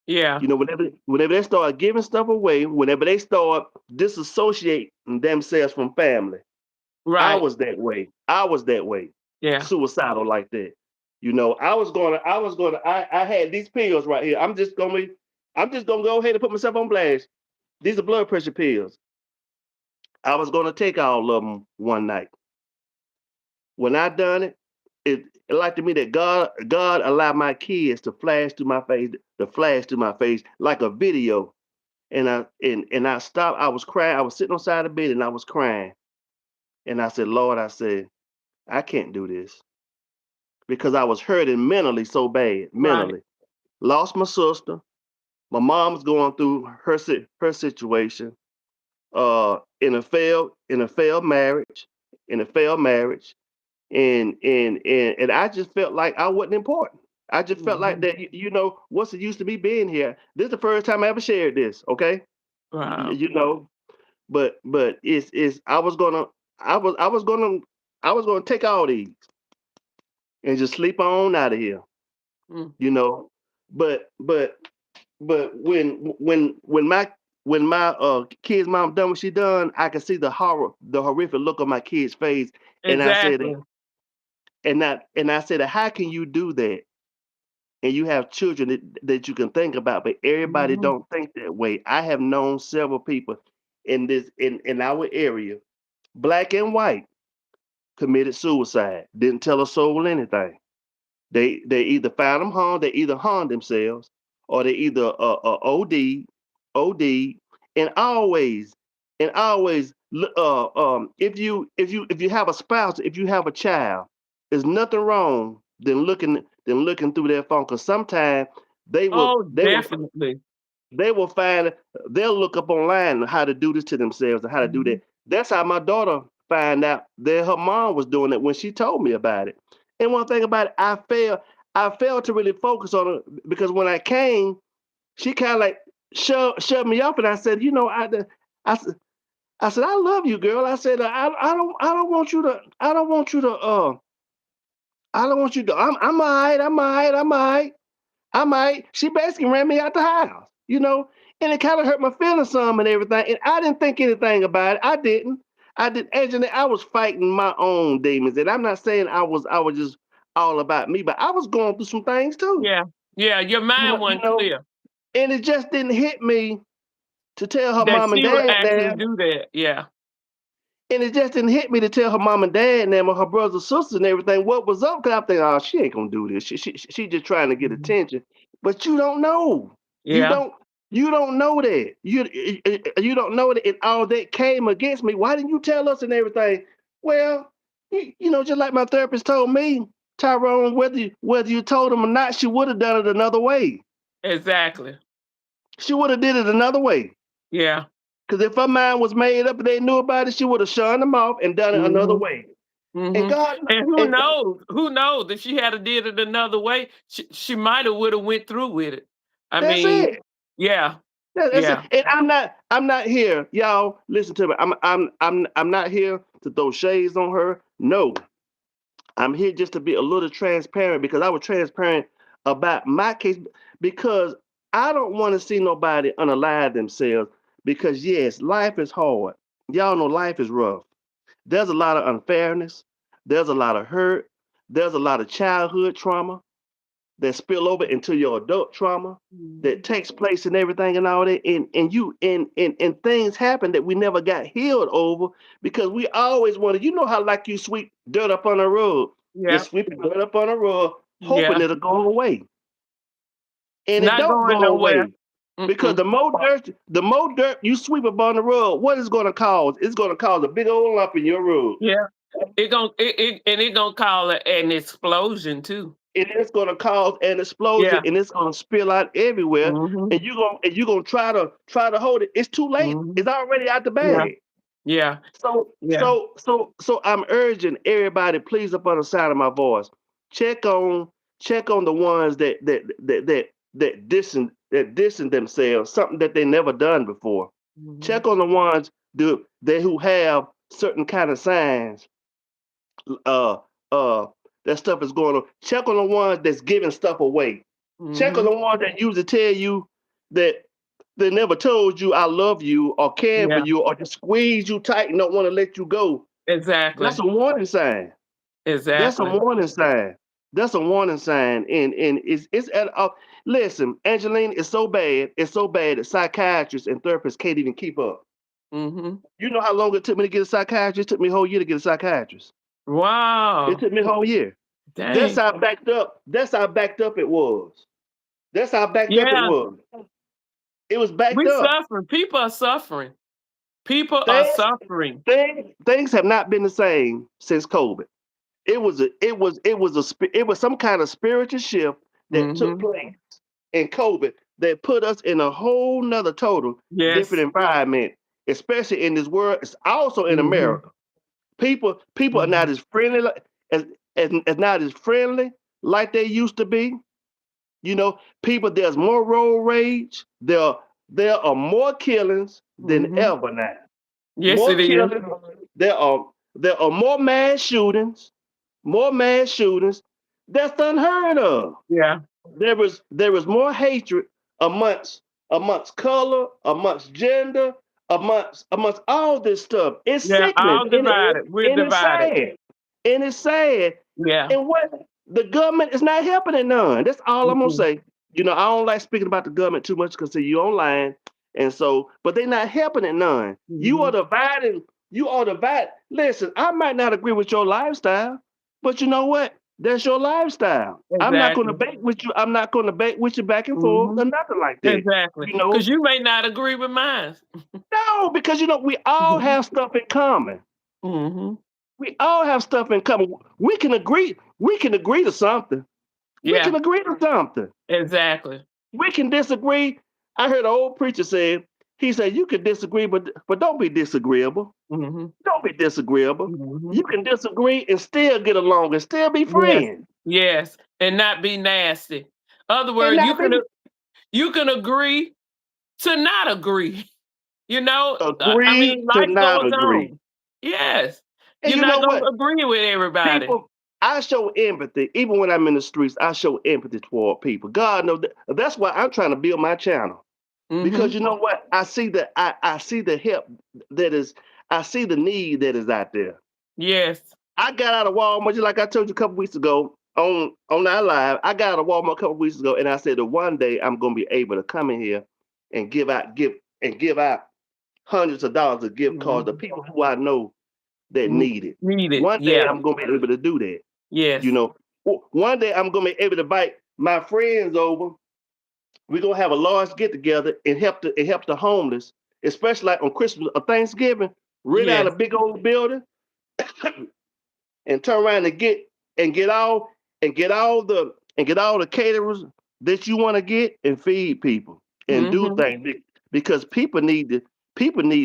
A: Yeah.
B: Whenever they start giving stuff away, whenever they start disassociating themselves from family, I
A: Right.
B: was that way. I was that way,
A: Yeah.
B: suicidal like that. I had these pills right here. I'm just gonna go ahead and put myself on blast. These are blood pressure pills. I was gonna take all of them one night. When I done it, it like to me that God allowed my kids to flash through my face like a video. And I stopped. I was crying. I was sitting on the side of the bed and I was crying. And I said, Lord, I said, I can't do this, because I was hurting mentally so bad.
A: Right.
B: Mentally. Lost my sister. My mom's going through her situation. In a failed marriage. In a failed marriage. And I just felt like I wasn't important. I just felt like
A: Hmm.
B: that. What's it used to be being here? This is the first time I ever shared this. Okay, you,
A: Wow.
B: you know, but it's I was gonna take all these and just sleep on out of here,
A: Mm.
B: you know. But when my kid's mom done what she done, I could see the horrific look on my kid's face, and I said,
A: Exactly.
B: and I said, how can you do that? And you have children that you can think about, but everybody
A: Hmm.
B: don't think that way. I have known several people in our area, black and white, committed suicide. Didn't tell a soul anything. They either found them harmed, they either harmed themselves, or they either OD, and always if you have a spouse, if you have a child, there's nothing wrong than looking through their phone, because sometimes they will
A: Oh,
B: they will
A: definitely.
B: they will find they'll look up online how to do this to themselves and how to do
A: Hmm.
B: that. That's how my daughter found out that her mom was doing it when she told me about it. And one thing about it, I failed to really focus on it, because when I came, she kind of like shoved me up, and I said, I said, I love you, girl. I said, I don't want you to, I'm all right, I'm all right, I'm all right. I might. She basically ran me out the house. And it kind of hurt my feelings some and everything. And I didn't think anything about it. I didn't. Angela, I was fighting my own demons, and I'm not saying I was just all about me, but I was going through some things too.
A: Yeah. Yeah, your mind
B: You
A: wasn't
B: know,
A: clear
B: and it just didn't hit me to tell her
A: that
B: mom and
A: she would
B: dad
A: actually
B: now.
A: do that. Yeah.
B: And it just didn't hit me to tell her mom and dad and them or her brothers and sisters and everything what was up. Cause I'm thinking, oh, she ain't gonna do this. She just trying to get
A: Mhm.
B: attention. But you don't know. You
A: Yeah.
B: don't you don't know that. You don't know that, and all that came against me. Why didn't you tell us and everything? Well, just like my therapist told me, Tyrone, whether you told him or not, she would have done it another way.
A: Exactly.
B: She would have did it another way.
A: Yeah.
B: Because if her mind was made up and they knew about it, she would have shunned them off and done it another
A: Mhm.
B: way. And
A: Mhm.
B: God,
A: And who
B: and
A: knows? Who knows if she had a did it another way, she might have would have went through with it. I
B: that's
A: mean,
B: it.
A: yeah.
B: That's it.
A: Yeah.
B: And I'm not here, y'all. Listen to me. I'm not here to throw shades on her. No, I'm here just to be a little transparent because I was transparent about my case because I don't want to see nobody unalive themselves because yes, life is hard. Y'all know life is rough. There's a lot of unfairness. There's a lot of hurt. There's a lot of childhood trauma that spill over into your adult trauma that
A: Mhm.
B: takes place and everything and all that. And things happen that we never got healed over because we always wanted, how like you sweep dirt up on a rug. You're
A: Yeah.
B: sweeping dirt up on a rug, hoping
A: Yeah.
B: it'll go away.
A: It's
B: And it
A: not
B: don't
A: going
B: go
A: nowhere.
B: away. Because
A: Mm-mm.
B: the more dirt you sweep up on the rug, what is going to cause? It's going to cause a big old lump in your rug.
A: Yeah. It gonna call it an explosion too.
B: And it's going to cause an explosion
A: Yeah.
B: and it's going to spill out everywhere.
A: Mhm.
B: And you're gonna try to hold it. It's too late.
A: Mhm.
B: It's already out the
A: Yeah.
B: bag.
A: Yeah.
B: So
A: Yeah.
B: so so so I'm urging everybody, please, up on the side of my voice, check on check on the ones that dissing themselves, something that they never done before.
A: Mhm.
B: Check on the ones who have certain kind of signs. Uh that stuff is going on. Check on the ones that's giving stuff away. Check on
A: Mhm.
B: the ones that usually tell you that they never told you I love you or care for
A: Yeah.
B: you or just squeeze you tight and don't want to let you go. That's
A: Exactly.
B: a warning sign. That's a
A: Exactly.
B: warning sign. That's a warning sign. And it's at listen, Angeline, it's so bad. It's so bad that psychiatrists and therapists can't even keep up.
A: Mhm.
B: You know how long it took me to get a psychiatrist? It took me a whole year to get a psychiatrist. It
A: Wow.
B: took me a whole year. That's
A: Dang.
B: how backed up. That's how backed up it was. That's how backed up it
A: Yeah.
B: was. It was backed
A: We
B: up.
A: suffering. People are suffering. People are
B: Things,
A: suffering.
B: things have not been the same since COVID. It was some kind of spiritual shift that took
A: Mhm.
B: place in COVID that put us in a whole nother total different
A: Yes.
B: environment, especially in this world. It's also in
A: Mhm.
B: America. People are not
A: Mhm.
B: as friendly as not as friendly like they used to be. People, there's more road rage. There are more killings than
A: Mhm.
B: ever now.
A: Yes,
B: More
A: it is.
B: killings. There are more mass shootings. More mass shootings. That's unheard of.
A: Yeah.
B: There was more hatred amongst amongst color, amongst gender, amongst all this stuff. It's
A: Yeah.
B: sickening
A: All
B: and,
A: divided. We're
B: and it's
A: divided.
B: sad. And it's sad.
A: Yeah.
B: And what the government is not helping it none. That's all I'm gonna
A: Mm-mm.
B: say. I don't like speaking about the government too much because you online, and so, but they're not helping it none. You are
A: Mhm.
B: dividing. You are divided. Listen, I might not agree with your lifestyle, but you know what? That's your lifestyle. I'm not going to
A: Exactly.
B: debate with you. I'm not going to debate with you back and forth or
A: Mhm.
B: nothing like that.
A: Exactly.
B: You
A: Because
B: know,
A: you may not agree with mine.
B: no, because we all have stuff in common.
A: Mhm.
B: We all have stuff in common. We can agree. We can agree to something. We can
A: Yeah.
B: agree to something.
A: Exactly.
B: We can disagree. I heard an old preacher say, he said, you can disagree, but don't be disagreeable.
A: Mhm.
B: Don't be disagreeable.
A: Mhm.
B: You can disagree and still get along and still be
A: Yes.
B: friends.
A: Yes. And not be nasty. Other
B: And
A: words,
B: not be
A: you can agree to not agree. I
B: agree
A: mean,
B: to
A: life
B: not
A: goes
B: agree.
A: on. Yes.
B: And
A: You're
B: you
A: not
B: know
A: gonna
B: what?
A: agree with everybody.
B: People, I show empathy. Even when I'm in the streets, I show empathy toward people. God knows that's why I'm trying to build my channel. Because
A: Mhm.
B: you know what? I see the help that is I see the need that is out there.
A: Yes.
B: I got out of Walmart, just like I told you a couple weeks ago on our live. I got out of Walmart a couple weeks ago, and I said that one day I'm gonna be able to come in here and give out hundreds of dollars of gift cards to
A: Mhm.
B: people who I know that
A: Mm,
B: need it.
A: need it.
B: One day
A: Yeah.
B: I'm gonna be able to do that. You
A: Yes.
B: know, one day I'm gonna be able to invite my friends over. We're gonna have a large get together and help the homeless, especially like on Christmas or Thanksgiving. Rent out a
A: Yes.
B: big old building and turn around and get all get all the caterers that you want to get and feed people and do
A: Mhm.
B: things because people need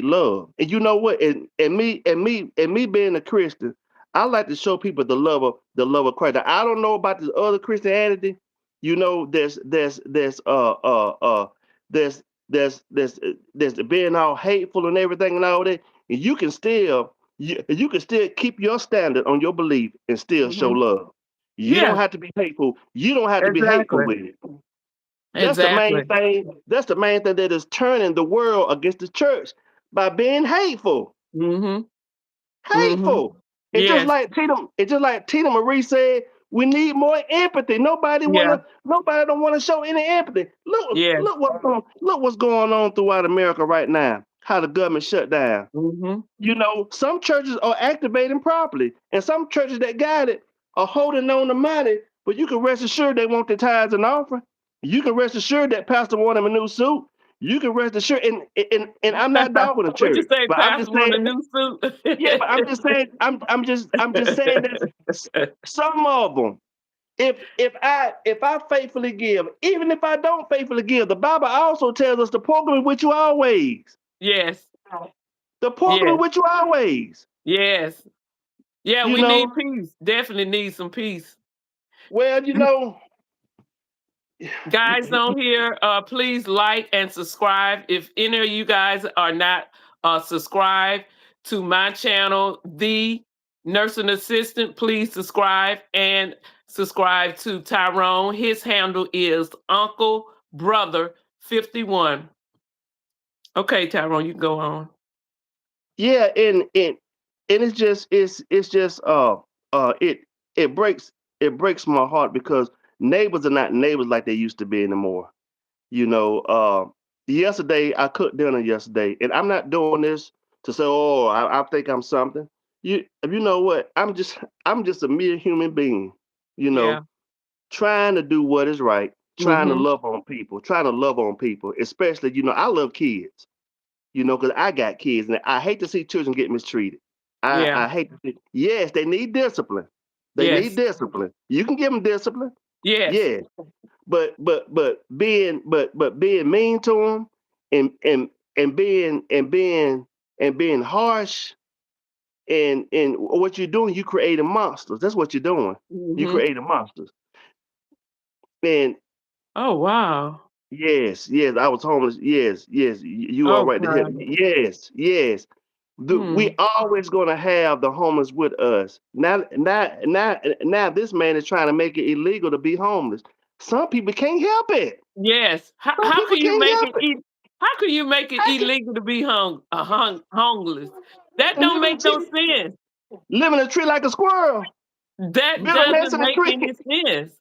B: love. And you know what? And me being a Christian, I like to show people the love of Christ. Now, I don't know about this other Christianity. You know, there's there's being all hateful and everything and all that. And you can still keep your standard on your belief and still show
A: Mhm.
B: love. You don't
A: Yeah.
B: have to be hateful. You don't have to be hateful
A: Exactly.
B: with it. That's the main
A: Exactly.
B: thing. That's the main thing that is turning the world against the church by being hateful.
A: Mhm. Mhm.
B: Hateful.
A: Yes.
B: It's just like Tina Marie said, we need more empathy.
A: Yeah.
B: Nobody don't want to show any empathy.
A: Yes.
B: Look what's going on throughout America right now. How the government shut down.
A: Mhm.
B: You know, some churches are activating properly, and some churches that got it are holding on to money, but you can rest assured they want their tithes and offering. You can rest assured that pastor want him a new suit. You can rest assured, and I'm not dogging the
A: What you
B: church,
A: say,
B: but I'm just
A: Pastor want
B: saying,
A: a new
B: yeah, but I'm
A: suit?
B: just saying, I'm just saying that some of them, if I faithfully give, even if I don't faithfully give, the Bible also tells us the poor will be with you always.
A: Yes.
B: The poor will
A: Yes.
B: be with you always.
A: Yes. Yeah,
B: You
A: we need
B: know,
A: peace. Definitely need some peace.
B: well, you know,
A: Guys on here, please like and subscribe. If any of you guys are not subscribed to my channel, The Nursing Assistant, please subscribe and subscribe to Tyrone. His handle is Uncle Brother 51. Okay, Tyrone, you can go on.
B: yeah, and it's just it it breaks my heart because neighbors are not neighbors like they used to be anymore. You know, yesterday I cooked dinner yesterday, and I'm not doing this to say, oh, I think I'm something. You know what? I'm just a mere human being. You
A: Yeah.
B: know, trying to do what is right,
A: Mm-hmm.
B: trying to love on people, especially I love kids. Because I got kids, and I hate to see children get mistreated.
A: Yeah.
B: I hate to see. Yes, they need discipline. They need
A: Yes.
B: discipline. You can give them discipline.
A: Yes.
B: Yeah, but being mean to them and being harsh and what you're doing, you creating monsters. That's what you're doing. You
A: Mm-hmm.
B: creating monsters. And
A: Oh, wow.
B: yes, I was homeless. Yes, you are right to help
A: Okay.
B: me. Yes. We
A: Hmm.
B: always gonna have the homeless with us. Now this man is trying to make it illegal to be homeless. Some people can't help it.
A: Yes.
B: Some
A: How
B: people
A: can you
B: can't
A: make
B: help
A: it
B: it.
A: how can you make it
B: I can
A: illegal to be homeless? That don't
B: live in a
A: make no
B: tree,
A: sense.
B: live in a tree like a squirrel.
A: That
B: Build a nest
A: doesn't
B: in a
A: make
B: tree.
A: any sense.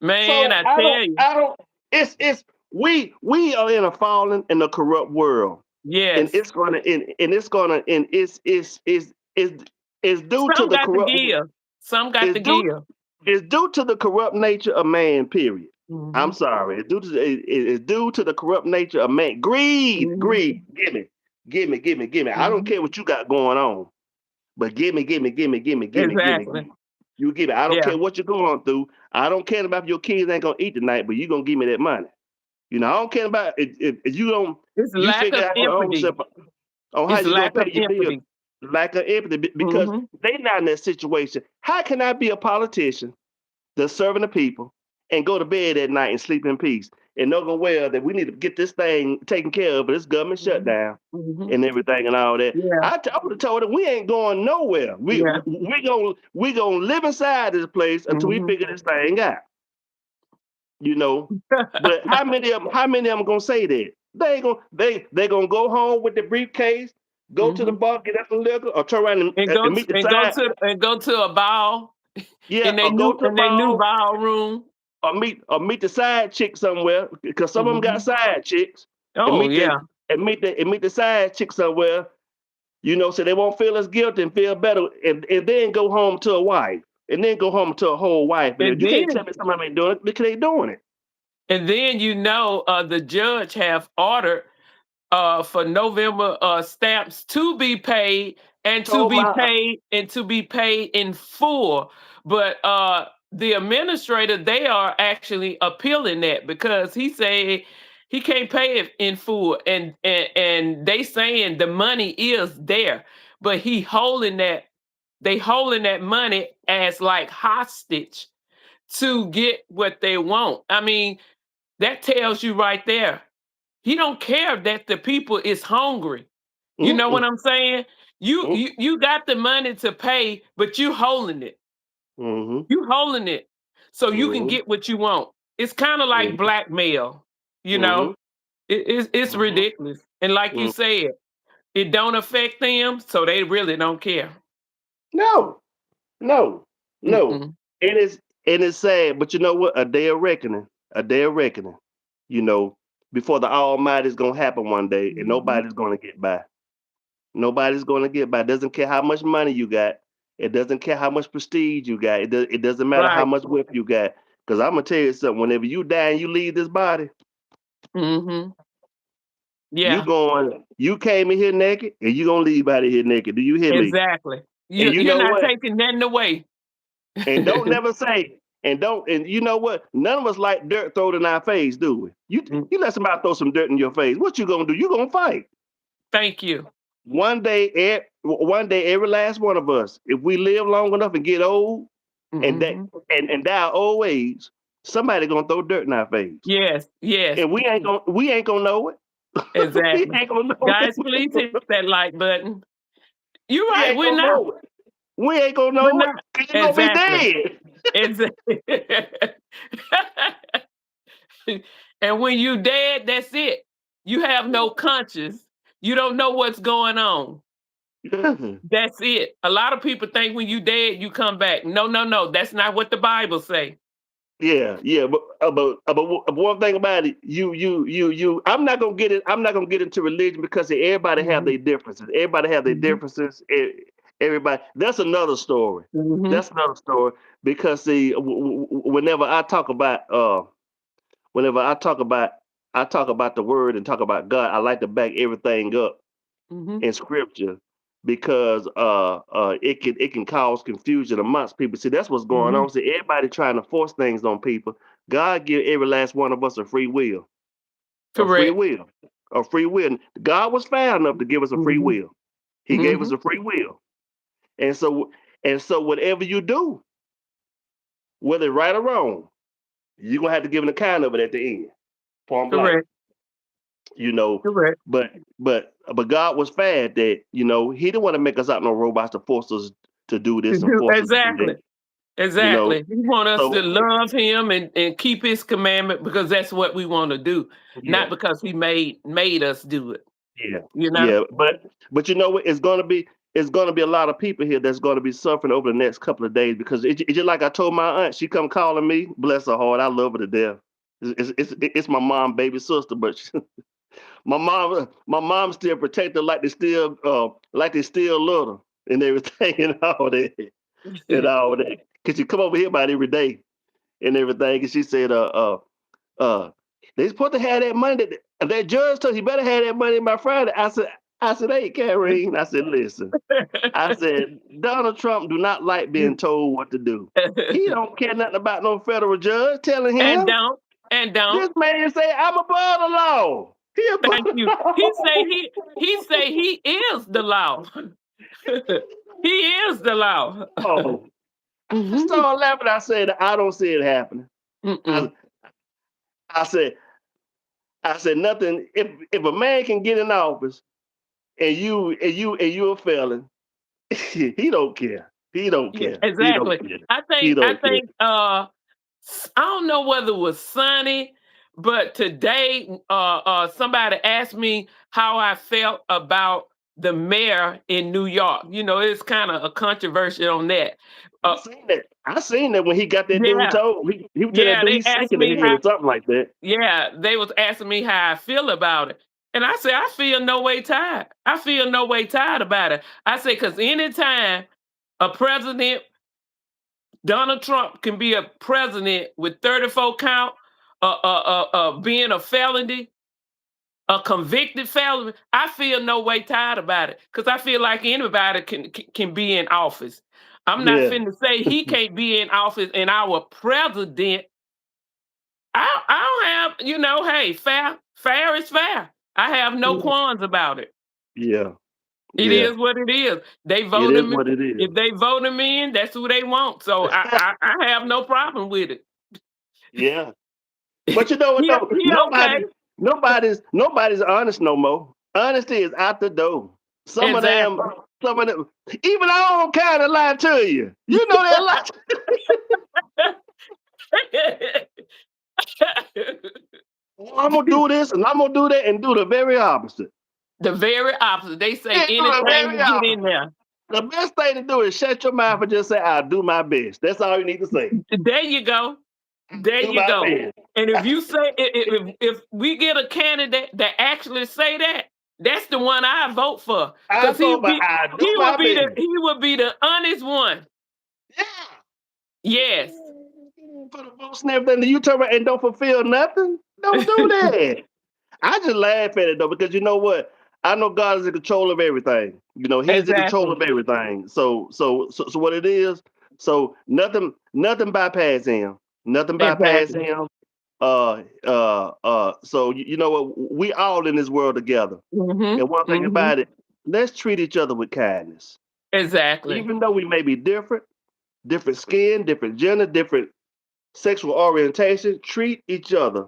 A: Man,
B: So
A: I tell you.
B: I don't. It's we are in a fallen and a corrupt world, and
A: Yes.
B: it's gonna and it's gonna and it's due to
A: Some
B: the
A: got to
B: corrupt.
A: give. Some got
B: It's
A: to
B: due
A: give.
B: it's due to the corrupt nature of man. Period. I'm
A: Mhm.
B: sorry. It's due to the corrupt nature of man. Greed,
A: Mhm.
B: greed. Give me. I don't
A: Mhm.
B: care what you got going on, but give me.
A: Exactly.
B: You give it. I don't
A: Yeah.
B: care what you're going through. I don't care about if your kids ain't gonna eat tonight, but you gonna give me that money. I don't care about if you don't
A: It's
B: you
A: lack
B: figure
A: of
B: out your own
A: empathy.
B: self on how
A: It's
B: you gonna
A: lack of
B: pay your bill.
A: empathy.
B: Lack of empathy because
A: Mhm.
B: they not in that situation. How can I be a politician that's serving the people and go to bed at night and sleep in peace and know good well that we need to get this thing taken care of, but this government
A: Mhm.
B: shutdown
A: Mhm.
B: and everything and all that.
A: Yeah.
B: I would have told them we ain't going nowhere.
A: Yeah.
B: We gonna live inside this place until we
A: Mhm.
B: figure this thing out. You know, but how many of them gonna say that? They ain't gonna they gonna go home with the briefcase. Go to the
A: Mhm.
B: bar, get us some liquor, or turn around
A: And
B: and
A: go
B: meet
A: to
B: the
A: and go
B: side.
A: to and go to a ball
B: Yeah, or go to the
A: in their new
B: bar
A: ballroom.
B: or meet the side chick somewhere because some of them got
A: Mhm.
B: side chicks and
A: Oh, yeah.
B: meet the side chick somewhere, so they won't feel as guilty and feel better, and then go home to a wife, and then go home to a whole wife.
A: And
B: And you can't tell
A: then
B: me somebody ain't doing it because they doing it.
A: the judge have ordered for November stamps to be paid
B: Told my
A: and to be paid in full. But the administrator, they are actually appealing that because he said he can't pay it in full, and they saying the money is there, but they holding that money as like hostage to get what they want. I mean, that tells you right there he don't care that the people is hungry. You know what
B: mm-mm,
A: I'm saying?
B: mm,
A: You got the money to pay, but you holding it.
B: mhm,
A: You holding it so you can
B: mhm,
A: get what you want. It's kind of like
B: mhm,
A: blackmail, you know?
B: mhm,
A: It's
B: mhm,
A: ridiculous. And like you
B: mhm.
A: said, it don't affect them, so they really don't care.
B: No, no, no.
A: Mm-mm.
B: And it's sad, but you know what? A day of reckoning. You know, before the Almighty is gonna happen one day, and
A: Mhm.
B: nobody's gonna get by. Nobody's gonna get by. It doesn't care how much money you got. It doesn't care how much prestige you got. It doesn't matter how
A: Right.
B: much wealth you got. Because I'm gonna tell you something. Whenever you die and you leave this body,
A: Mhm. Yeah,
B: you came in here naked, and you gonna leave out of here naked. Do you hear me?
A: exactly.
B: And you
A: You're
B: know
A: not
B: what?
A: taking nothing away.
B: And don't never say, and you know what? None of us like dirt thrown in our face, do we?
A: Mm,
B: You let somebody throw some dirt in your face. What you gonna do? You gonna fight.
A: Thank you.
B: One day, every last one of us, if we live long enough and get old and that
A: Mhm.
B: and die old age, somebody gonna throw dirt in our face.
A: Yes, yes,
B: And we ain't gonna know it. We
A: exactly.
B: ain't gonna know
A: Guys, please
B: it.
A: hit that like button. You're
B: We
A: right,
B: ain't
A: we're
B: gonna
A: not.
B: know it. We ain't gonna
A: We're
B: know it
A: not.
B: because you're gonna be
A: Exactly.
B: dead.
A: Exactly. And when you dead, that's it. You have no conscience. You don't know what's going on. That's it. A lot of people think when you dead, you come back. No, no, no. That's not what the Bible say.
B: Yeah, yeah, but one thing about it, you. I'm not gonna get it. I'm not gonna get into religion because everybody have their
A: Mhm.
B: differences. Everybody have their
A: Mhm.
B: differences. Everybody. That's another story.
A: Mhm.
B: That's another story because see, whenever I talk about whenever I talk about the word and talk about God, I like to back everything up
A: Mhm.
B: in scripture because it can cause confusion amongst people. See, that's what's going
A: Mhm.
B: on. See, everybody trying to force things on people. God give every last one of us a free will, a free
A: Correct.
B: will, a free will. God was fair enough to give us a free
A: Mhm.
B: will. He gave us
A: Mhm.
B: a free will, and so whatever you do, whether right or wrong, you're gonna have to give an account of it at the end, point blank.
A: Correct.
B: You know,
A: Correct.
B: but God was fair that He didn't want to make us out no robots to force us to do
A: To
B: this and
A: do
B: force us to do
A: exactly.
B: that. You know,
A: Exactly. He want us to
B: so
A: love him and keep his commandment because that's what we want to do, not
B: yeah,
A: because he made us do it,
B: yeah,
A: you know?
B: yeah. But you know what? It's gonna be a lot of people here that's gonna be suffering over the next couple of days because it's just like I told my aunt. She come calling me. Bless her heart. I love her to death. It's my mom, baby sister, but my mom still protect her like they still love her and everything and all that. Cause she come over here about every day and everything. And she said, uh, they supposed to have that money. That judge told you better have that money by Friday. I said, hey, Karine. I said, listen. I said, Donald Trump do not like being told what to do. He don't care nothing about no federal judge telling
A: and
B: him.
A: don't and don't.
B: This man say, I'm above the law. He above
A: Thank you.
B: the law.
A: He say he is the law. He is the law.
B: Oh, I
A: Mhm.
B: started laughing. I said, I don't see it happening. I,
A: Mm-mm.
B: I said, nothing. If a man can get in office and you a felon, he don't care. He don't
A: Yeah,
B: care. He don't
A: exactly.
B: care. He
A: I
B: don't care.
A: think I don't know whether it was sunny, but today somebody asked me how I felt about the mayor in New York. You know, it's kind of a controversy on that.
B: I
A: Uh,
B: seen that. I seen that when he got that dude
A: yeah,
B: told. He was telling that
A: yeah.
B: dude
A: They
B: he's sick
A: asked
B: in the
A: me
B: head
A: how.
B: or something like that.
A: Yeah, they was asking me how I feel about it, and I said I feel no way tired. I feel no way tired about it. I say because anytime a president, Donald Trump, can be a president with 34 count, being a felony, a convicted felon, I feel no way tired about it because I feel like anybody can be in office. I'm not
B: Yeah,
A: finna say he can't be in office and our president. I don't have, hey, fair is fair. I have no qualms about it.
B: yeah,
A: It
B: yeah.
A: is what it is. They
B: It
A: vote
B: is
A: him.
B: what it is.
A: If they vote him in, that's who they want. So I have no problem with it.
B: Yeah. But you know what
A: He
B: though?
A: he okay.
B: Nobody's honest no more. Honesty is out the door. Some of them,
A: Exactly.
B: some of them, even I don't kind of lie to you. You know that lie. I'm gonna do this and I'm gonna do that and do the very opposite.
A: The very opposite. They say
B: Yeah, do the
A: anything
B: very
A: to get in
B: opposite.
A: there.
B: The best thing to do is shut your mouth and just say, "I'll do my best." That's all you need to say.
A: There you go. There
B: Do
A: you
B: my
A: go.
B: best.
A: And if you say if we get a candidate that actually say that, that's the one I vote for.
B: I
A: Because he
B: told my,
A: be
B: I do
A: he
B: my
A: would be the
B: best.
A: he would be the honest one.
B: Yeah.
A: Yes.
B: Put a vote and everything. You turn around and don't fulfill nothing. Don't do that. I just laugh at it though, because you know what? I know God is in control of everything. You know, He's in control
A: Exactly.
B: of everything. So what it is, so nothing bypass him. Nothing bypass
A: Exactly.
B: him. So you know what? We all in this world together.
A: Mhm.
B: And one thing
A: Mhm.
B: about it, let's treat each other with kindness.
A: Exactly.
B: Even though we may be different, different skin, different gender, different sexual orientation, treat each other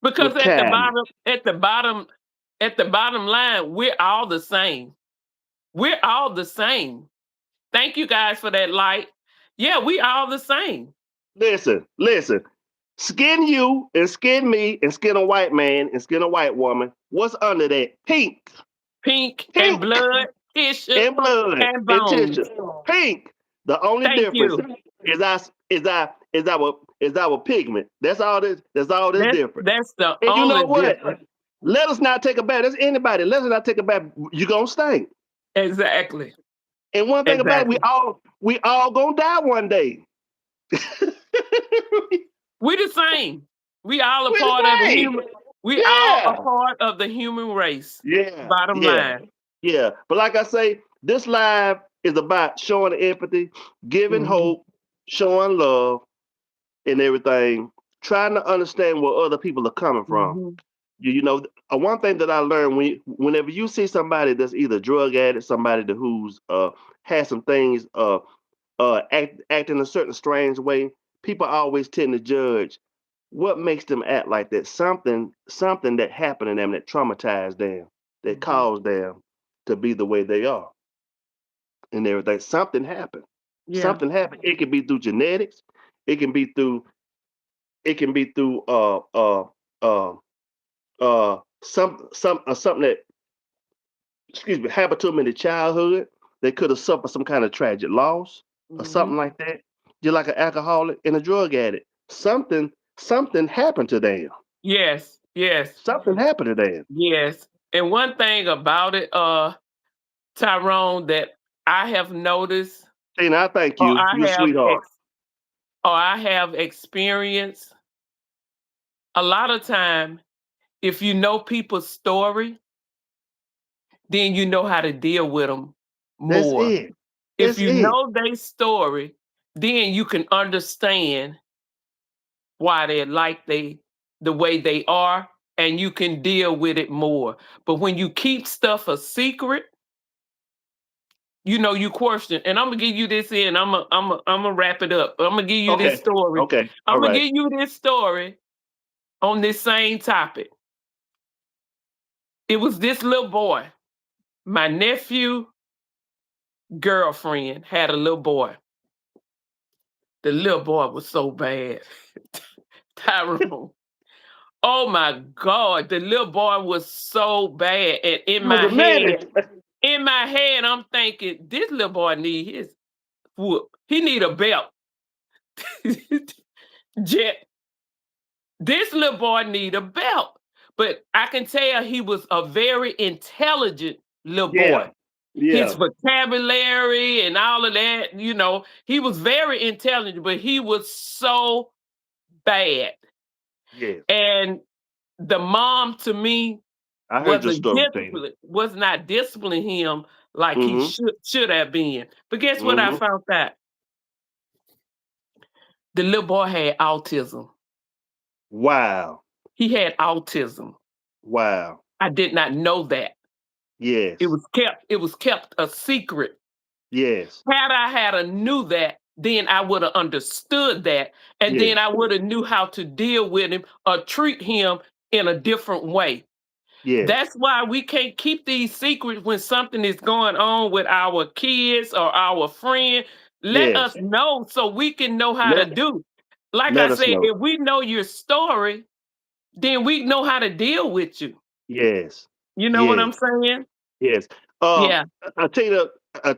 A: Because
B: with kindness.
A: at the bottom line, we're all the same. We're all the same. Thank you guys for that light. Yeah, we all the same.
B: Listen. Skin you and skin me and skin a white man and skin a white woman. What's under that? Pink.
A: Pink and
B: Pink
A: blood, tissue,
B: and blood
A: and
B: and
A: bones.
B: tissue. Pink. The only
A: Thank
B: difference
A: you.
B: is our pigment. That's all this difference.
A: That's the
B: And you
A: only
B: know what?
A: difference.
B: Let us not take a bath. That's anybody. Let us not take a bath. You gonna stink.
A: Exactly.
B: And one thing about it, we
A: Exactly.
B: all gonna die one day.
A: We the same. We all a
B: We're the
A: part of the
B: same.
A: human. We all a
B: Yeah.
A: part of the human race.
B: Yeah.
A: Bottom
B: Yeah.
A: line.
B: Yeah. But like I say, this live is about showing empathy, giving
A: Mhm.
B: hope, showing love, and everything, trying to understand where other people are coming from.
A: Mhm.
B: One thing that I learned, whenever you see somebody that's either drug addict, somebody who's has some things act in a certain strange way, people always tend to judge what makes them act like that. Something that happened to them that traumatized them, that
A: Mhm.
B: caused them to be the way they are, and everything. Something happened.
A: Yeah.
B: Something happened. It can be through genetics. It can be through. It can be through uh something that, excuse me, happened to them in their childhood. They could have suffered some kind of tragic loss or something
A: Mhm.
B: like that. Just like an alcoholic and a drug addict. Something happened to them.
A: Yes. Yes.
B: Something happened to them.
A: Yes. And one thing about it, Tyrone, that I have noticed,
B: Tina, I thank
A: or
B: you.
A: I
B: You're a
A: have
B: sweetheart.
A: ex- or I have experienced, a lot of time, if you know people's story, then you know how to deal with them
B: That's
A: more.
B: it.
A: If
B: That's
A: you
B: it.
A: know their story, then you can understand why they're like the way they are, and you can deal with it more. But when you keep stuff a secret, you question. And I'm gonna give you this in. I'm gonna wrap it up. I'm gonna give you this
B: Okay.
A: story.
B: Okay.
A: I'm
B: All
A: gonna
B: right.
A: give you this story on this same topic. It was this little boy. My nephew girlfriend had a little boy. The little boy was so bad. Tyrone. Oh my God, the little boy was so bad. And
B: He was a menace.
A: in my head, I'm thinking, this little boy need his whoop. He need a belt. Jet. This little boy need a belt. But I can tell he was a very intelligent little
B: Yeah.
A: boy. His
B: Yeah.
A: vocabulary and all of that, he was very intelligent, but he was so bad.
B: Yes.
A: And the mom to me
B: I heard your story, Tina.
A: was not disciplining him like he
B: Mm-hmm.
A: should have been. But guess what I
B: Mm-hmm.
A: found out? The little boy had autism.
B: Wow.
A: He had autism.
B: Wow.
A: I did not know that.
B: Yes.
A: It was kept a secret.
B: Yes.
A: Had I had a knew that, then I would have understood that, and
B: Yes.
A: then I would have knew how to deal with him or treat him in a different way.
B: Yes.
A: That's why we can't keep these secrets when something is going on with our kids or our friend. Let
B: Yes.
A: us know so we can know how to
B: Let
A: do. Like I
B: let us
A: said,
B: know.
A: if we know your story, then we know how to deal with you.
B: Yes.
A: You know what
B: Yes.
A: I'm saying?
B: Yes. Um,
A: Yeah.
B: Tina,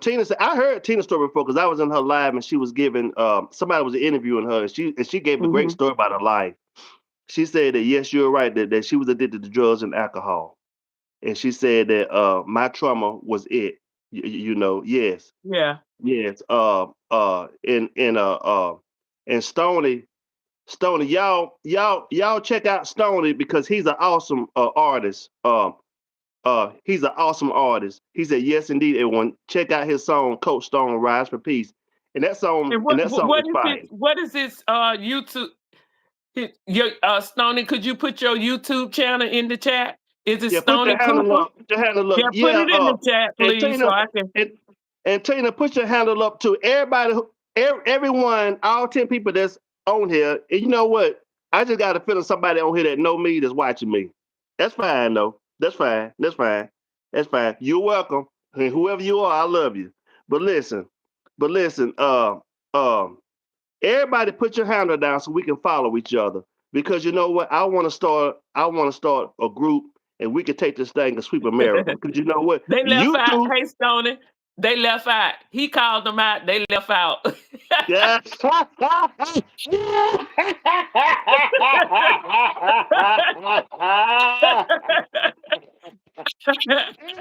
B: Tina said I heard Tina's story before because I was in her live and she was giving somebody was interviewing her and she gave a great
A: Mhm.
B: story about her life. She said that yes, you're right that she was addicted to drugs and alcohol, and she said that my trauma was it. Yes,
A: Yeah.
B: yes. And Stony, y'all check out Stony because he's an awesome artist. He's an awesome artist. He said, "Yes, indeed, everyone, check out his song, Coach Stone, Rise for Peace." And that song,
A: And
B: and that song is fire.
A: what is this YouTube your Stony, could you put your YouTube channel in the chat? Is it
B: Yeah, put your
A: Stony
B: handle
A: Cooper?
B: up. Put your handle up.
A: Yeah, put
B: Yeah.
A: it in the chat,
B: And
A: please, so
B: Tina,
A: I can.
B: and Tina, put your handle up to everybody, everyone, all 10 people that's on here. And you know what? I just got a feeling somebody on here that know me that's watching me. That's fine though. That's fine. That's fine. That's fine. You're welcome. And whoever you are, I love you. But listen, but listen. Um, Everybody put your handle down so we can follow each other. Because you know what? I want to start a group and we can take this thing and sweep America. Because you know what?
A: They left out.
B: YouTube,
A: Hey, Stony, they left out. He called them out. They left out.
B: yeah.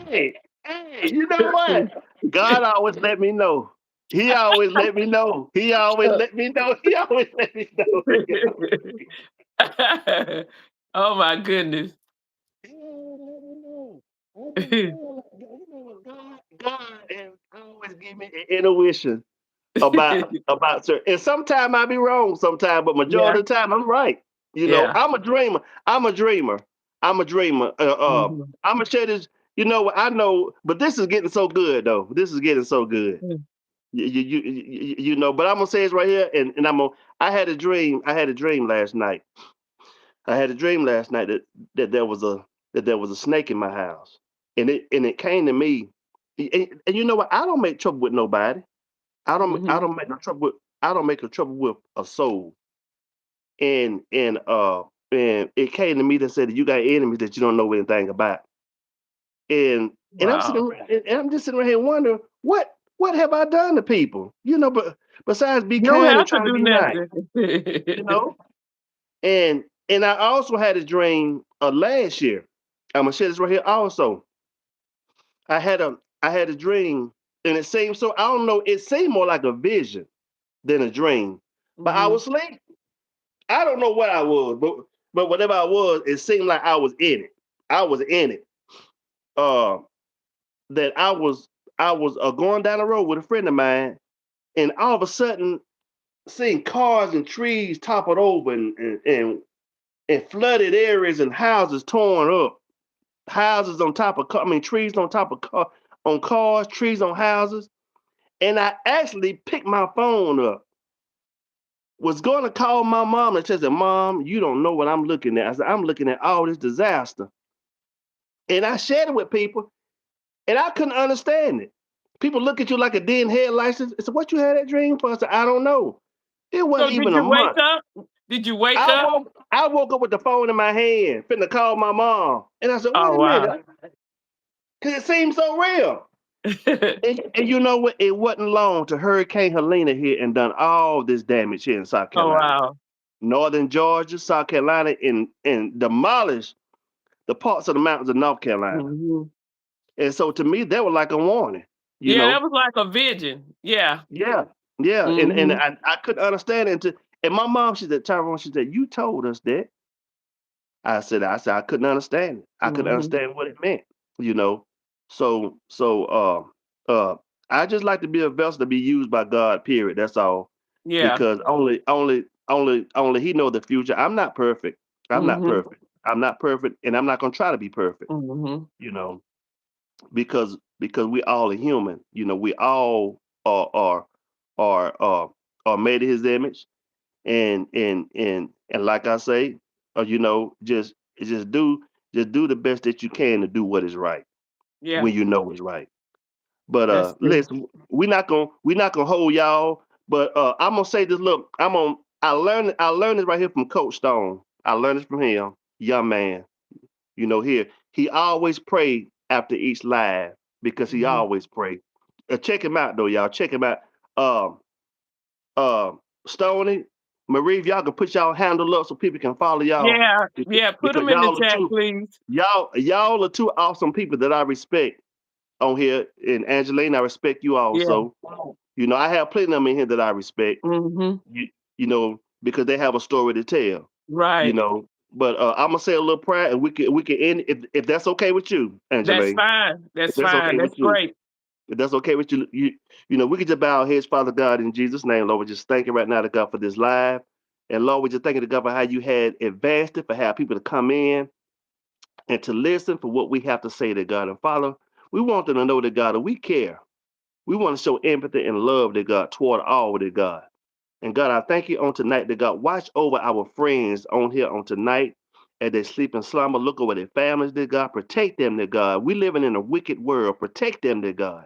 B: hey, hey, you know what? God always let me know. He always let me know. He always let me know. He always let me know.
A: Oh my goodness.
B: Yeah, let me know. I've been saying, like, you know what, God, and always give me an intuition about certain. And sometimes I be wrong, sometimes, but
A: Yeah,
B: majority of the time I'm right.
A: yeah.
B: I'm a dreamer. I'm a dreamer. I'm a dreamer.
A: Mhm.
B: I'm gonna share this. You know what? I know, but this is getting so good though. This is getting so good.
A: Mm.
B: But I'm gonna say it's right here, and I'm gonna. I had a dream. I had a dream last night. I had a dream last night that there was a snake in my house, and it came to me. And you know what? I don't make trouble with nobody. I
A: Mhm.
B: don't make no trouble with I don't make a trouble with a soul. And it came to me that said that you got enemies that you don't know anything about. And
A: Wow.
B: I'm just sitting right here wondering what have I done to people? But besides be
A: You don't
B: kind and
A: have to
B: try to
A: do
B: be nice, you
A: nothing.
B: know? And I also had a dream last year. I'm gonna share this right here also. I had a dream, and it seemed so I don't know, it seemed more like a vision than a dream. But I
A: Mhm.
B: was asleep. I don't know what I was, but whatever I was, it seemed like I was in it. I was in it. Uh, that I was going down the road with a friend of mine, and all of a sudden, seeing cars and trees toppled over and flooded areas and houses torn up, houses on top of trees on top of on cars, trees on houses, and I actually picked my phone up. Was going to call my mom and said, "Mom, you don't know what I'm looking at." I said, "I'm looking at all this disaster," and I shared it with people, and I couldn't understand it. People look at you like a deer in headlights. I said, "What you had that dream for?" I said, "I don't know." It
A: So
B: wasn't
A: did
B: even a
A: you wake
B: month.
A: up? Did you wake
B: I
A: up?
B: woke I woke up with the phone in my hand, finna call my mom, and I said, "Wait
A: Oh
B: a
A: wow.
B: minute," because it seemed so real. And you know what? It wasn't long to Hurricane Helena hit and done all this damage here in South
A: Oh,
B: Carolina.
A: wow.
B: Northern Georgia, South Carolina, and demolished the parts of the mountains of North Carolina.
A: Mhm.
B: And so to me, that was like a warning, you
A: Yeah, that
B: know?
A: was like a vision. Yeah.
B: Yeah, yeah. And
A: Mhm.
B: I couldn't understand it until, and my mom, she said, Tyrone, she said, you told us that. I said, I couldn't understand it. I couldn't
A: Mhm.
B: understand what it meant, you know. So I just like to be a vessel to be used by God, period. That's all.
A: Yeah.
B: Because only He know the future. I'm not perfect. I'm not
A: Mhm.
B: perfect. I'm not perfect, and I'm not gonna try to be perfect,
A: Mhm.
B: you know, because we all are human. You know, we all are made in His image, and like I say, you know, just do the best that you can to do what is right
A: Yeah,
B: when you know it's right. But
A: that's true.
B: listen, we're not gonna hold y'all. But I'm gonna say this. Look, I learned this right here from Coach Stone. I learned it from him, young man. You know, here he always prayed after each live because he
A: Mhm.
B: always prayed. Check him out though, y'all. Check him out. Um, uh, Stoney, Marie, if y'all can put y'all handle up so people can follow y'all
A: Yeah,
B: because,
A: yeah, put
B: because
A: them in the
B: y'all are
A: chat,
B: two
A: please.
B: y'all are two awesome people that I respect on here. And Angeline, I respect you
A: Yeah.
B: also. You know, I have plenty of them in here that I respect.
A: Mhm.
B: You know, because they have a story to tell. You
A: Right.
B: know, but I'm gonna say a little prayer, and we can end if that's okay with you,
A: That's
B: Angeline.
A: fine.
B: If
A: That's
B: that's
A: fine.
B: okay with
A: That's
B: you.
A: great.
B: If that's okay with you, you know, we can just bow our heads, Father God, in Jesus' name, Lord. We just thank you right now to God for this live. And Lord, we just thank you to God for how you had advanced it, for how people to come in and to listen for what we have to say to God. And Father, we want them to know that God, that we care. We want to show empathy and love to God toward all to God. And God, I thank you on tonight that God watch over our friends on here on tonight as they sleep in slumber. Look over their families, dear God. Protect them, dear God. We living in a wicked world. Protect them, dear God.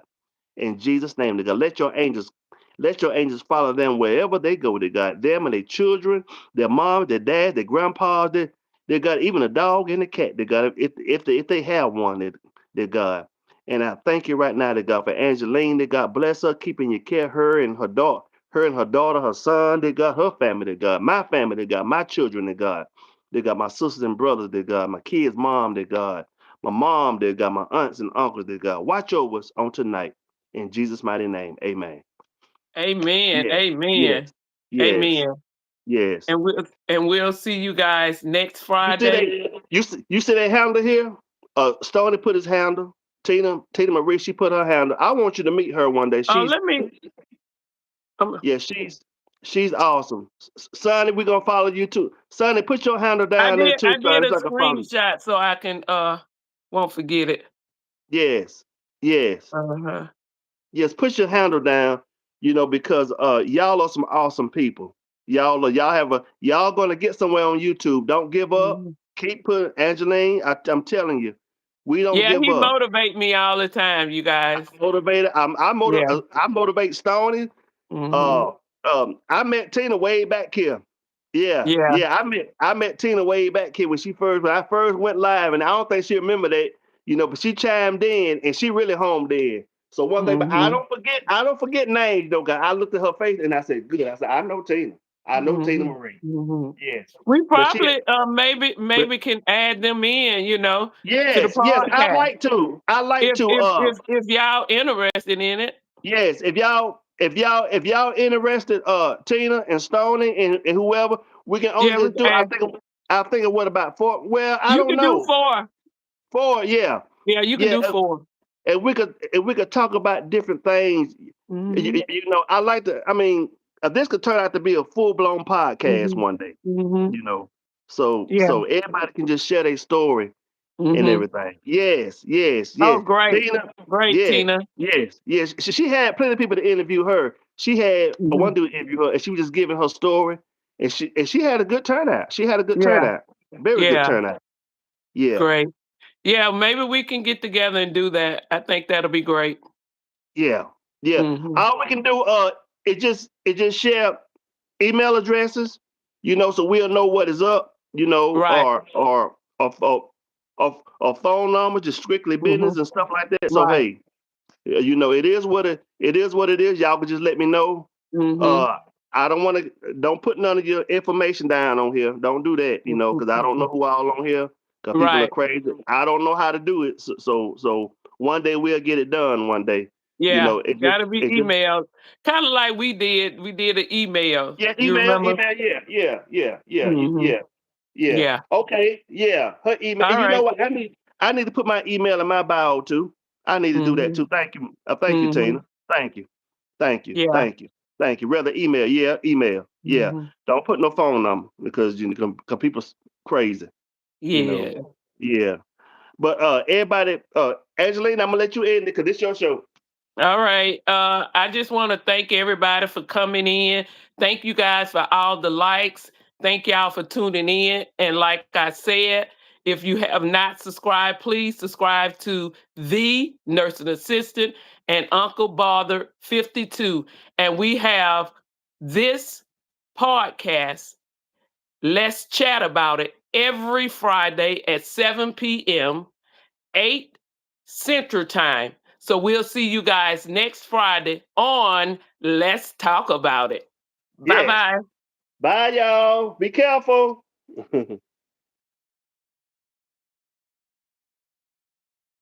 B: In Jesus' name, dear God. Let your angels follow them wherever they go, dear God. Them and their children, their mom, their dad, their grandpa, dear God, even a dog and a cat, dear God, if they have one, dear God. And I thank you right now, dear God, for Angeline, dear God. Bless her, keeping your care, her and her daughter, her son, dear God, her family, dear God, my family, dear God, my children, dear God. Dear God, my sisters and brothers, dear God, my kids' mom, dear God, my mom, dear God, my aunts and uncles, dear God. Watch over us on tonight. In Jesus' mighty name, amen.
A: Amen.
B: Yes, yes,
A: Amen.
B: yes,
A: Amen.
B: yes.
A: And we'll see you guys next
B: You see
A: Friday.
B: that? You see that handle here? Stoney put his handle. Tina Marie, she put her handle. I want you to meet her one day. She's
A: Let me
B: yeah, she's awesome. Sonny, we're gonna follow you too. Sonny, put your handle
A: I
B: down there
A: did
B: too,
A: I did
B: Sonny,
A: a
B: so I can follow you.
A: screenshot so I can won't forget it.
B: Yes, yes.
A: Uh-huh.
B: Yes, put your handle down, you know, because y'all are some awesome people. Y'all gonna get somewhere on YouTube. Don't give up.
A: Mhm.
B: Keep putting Angeline. I'm telling you, we don't
A: Yeah,
B: give
A: he
B: up.
A: motivate me all the time, you
B: I'm
A: guys.
B: motivated.
A: Yeah.
B: I motivate Stoney.
A: Mhm.
B: Uh, I met Tina way back here. Yeah,
A: Yeah.
B: yeah. I met Tina way back here when I first went live, and I don't think she remember that, you know, but she chimed in and she really homed in. So one thing, but
A: Mhm.
B: I don't forget names though, guys. I looked at her face and I said, good. I said, I know Tina. I know Tina
A: Mhm.
B: Marie.
A: Mhm.
B: Yes.
A: We
B: But she
A: probably maybe
B: but
A: maybe can add them in, to the
B: yes, I
A: podcast.
B: like to. I like
A: If
B: to
A: if if if y'all interested in it.
B: yes, if y'all interested, Tina and Stoney and whoever, we can only
A: Yeah, we
B: just
A: can
B: do.
A: add
B: I think of what about four? Well, I
A: you
B: don't
A: can do
B: know.
A: 4.
B: Four, yeah,
A: Yeah, you can
B: yeah,
A: do 4.
B: and we could talk about different things.
A: Mhm.
B: I like to. I mean, this could turn out to be a full blown podcast
A: Mhm.
B: one day.
A: Mhm.
B: You know, so
A: Yeah.
B: so everybody can just share their story and
A: Mhm.
B: everything. Yes, yes,
A: Oh,
B: yes.
A: great.
B: Tina,
A: Great,
B: yes,
A: Tina.
B: yes, yes. She had plenty of people to interview her. She had one
A: Mhm.
B: dude interview her, and she was just giving her story, and she had a good turnout. She had a good
A: Yeah.
B: turnout, very good
A: Yeah.
B: turnout. Yeah,
A: Great. Yeah, maybe we can get together and do that. I think that'll be great.
B: yeah, yeah.
A: Mhm.
B: All we can do, it just share email addresses, so we'll know what is up,
A: Right.
B: or phone numbers, just strictly business
A: Mhm.
B: and stuff like that. So
A: Right.
B: hey. You know, it is what it is. Y'all can just let me know.
A: Mm-hmm.
B: Uh, I don't want to. Don't put none of your information down on here. Don't do that. You know, because I don't know who all on here. Because people are
A: Right.
B: crazy. I don't know how to do it. So one day we'll get it done. One day. You
A: Yeah.
B: know,
A: Gotta be
B: it just
A: emailed. Kind of like we did. We did an email.
B: yeah,
A: You remember?
B: email,
A: Mm-hmm.
B: yeah.
A: Yeah.
B: Okay, yeah, her email.
A: All
B: And you know
A: right.
B: what? I need to put my email in my bio too. I need to do that
A: Mm-hmm.
B: too. Thank you,
A: Mm-hmm.
B: Tina. Thank you, thank you,
A: Yeah.
B: thank you, thank you. Rather email, yeah, email, yeah.
A: Mm-hmm.
B: Don't put no phone number because you know, 'cause people crazy, you know.
A: Yeah.
B: Yeah, but everybody, Angelina, I'm gonna let you end it because this your show.
A: All right. I just want to thank everybody for coming in. Thank you guys for all the likes. Thank y'all for tuning in. And like I said, if you have not subscribed, please subscribe to The Nursing Assistant and Uncle Bother 52. And we have this podcast, Let's Chat About It, every Friday at 7 p.m. 8 Central Time. So we'll see you guys next Friday on Let's Talk About It. Bye
B: Yes.
A: bye.
B: Bye, y'all. Be careful.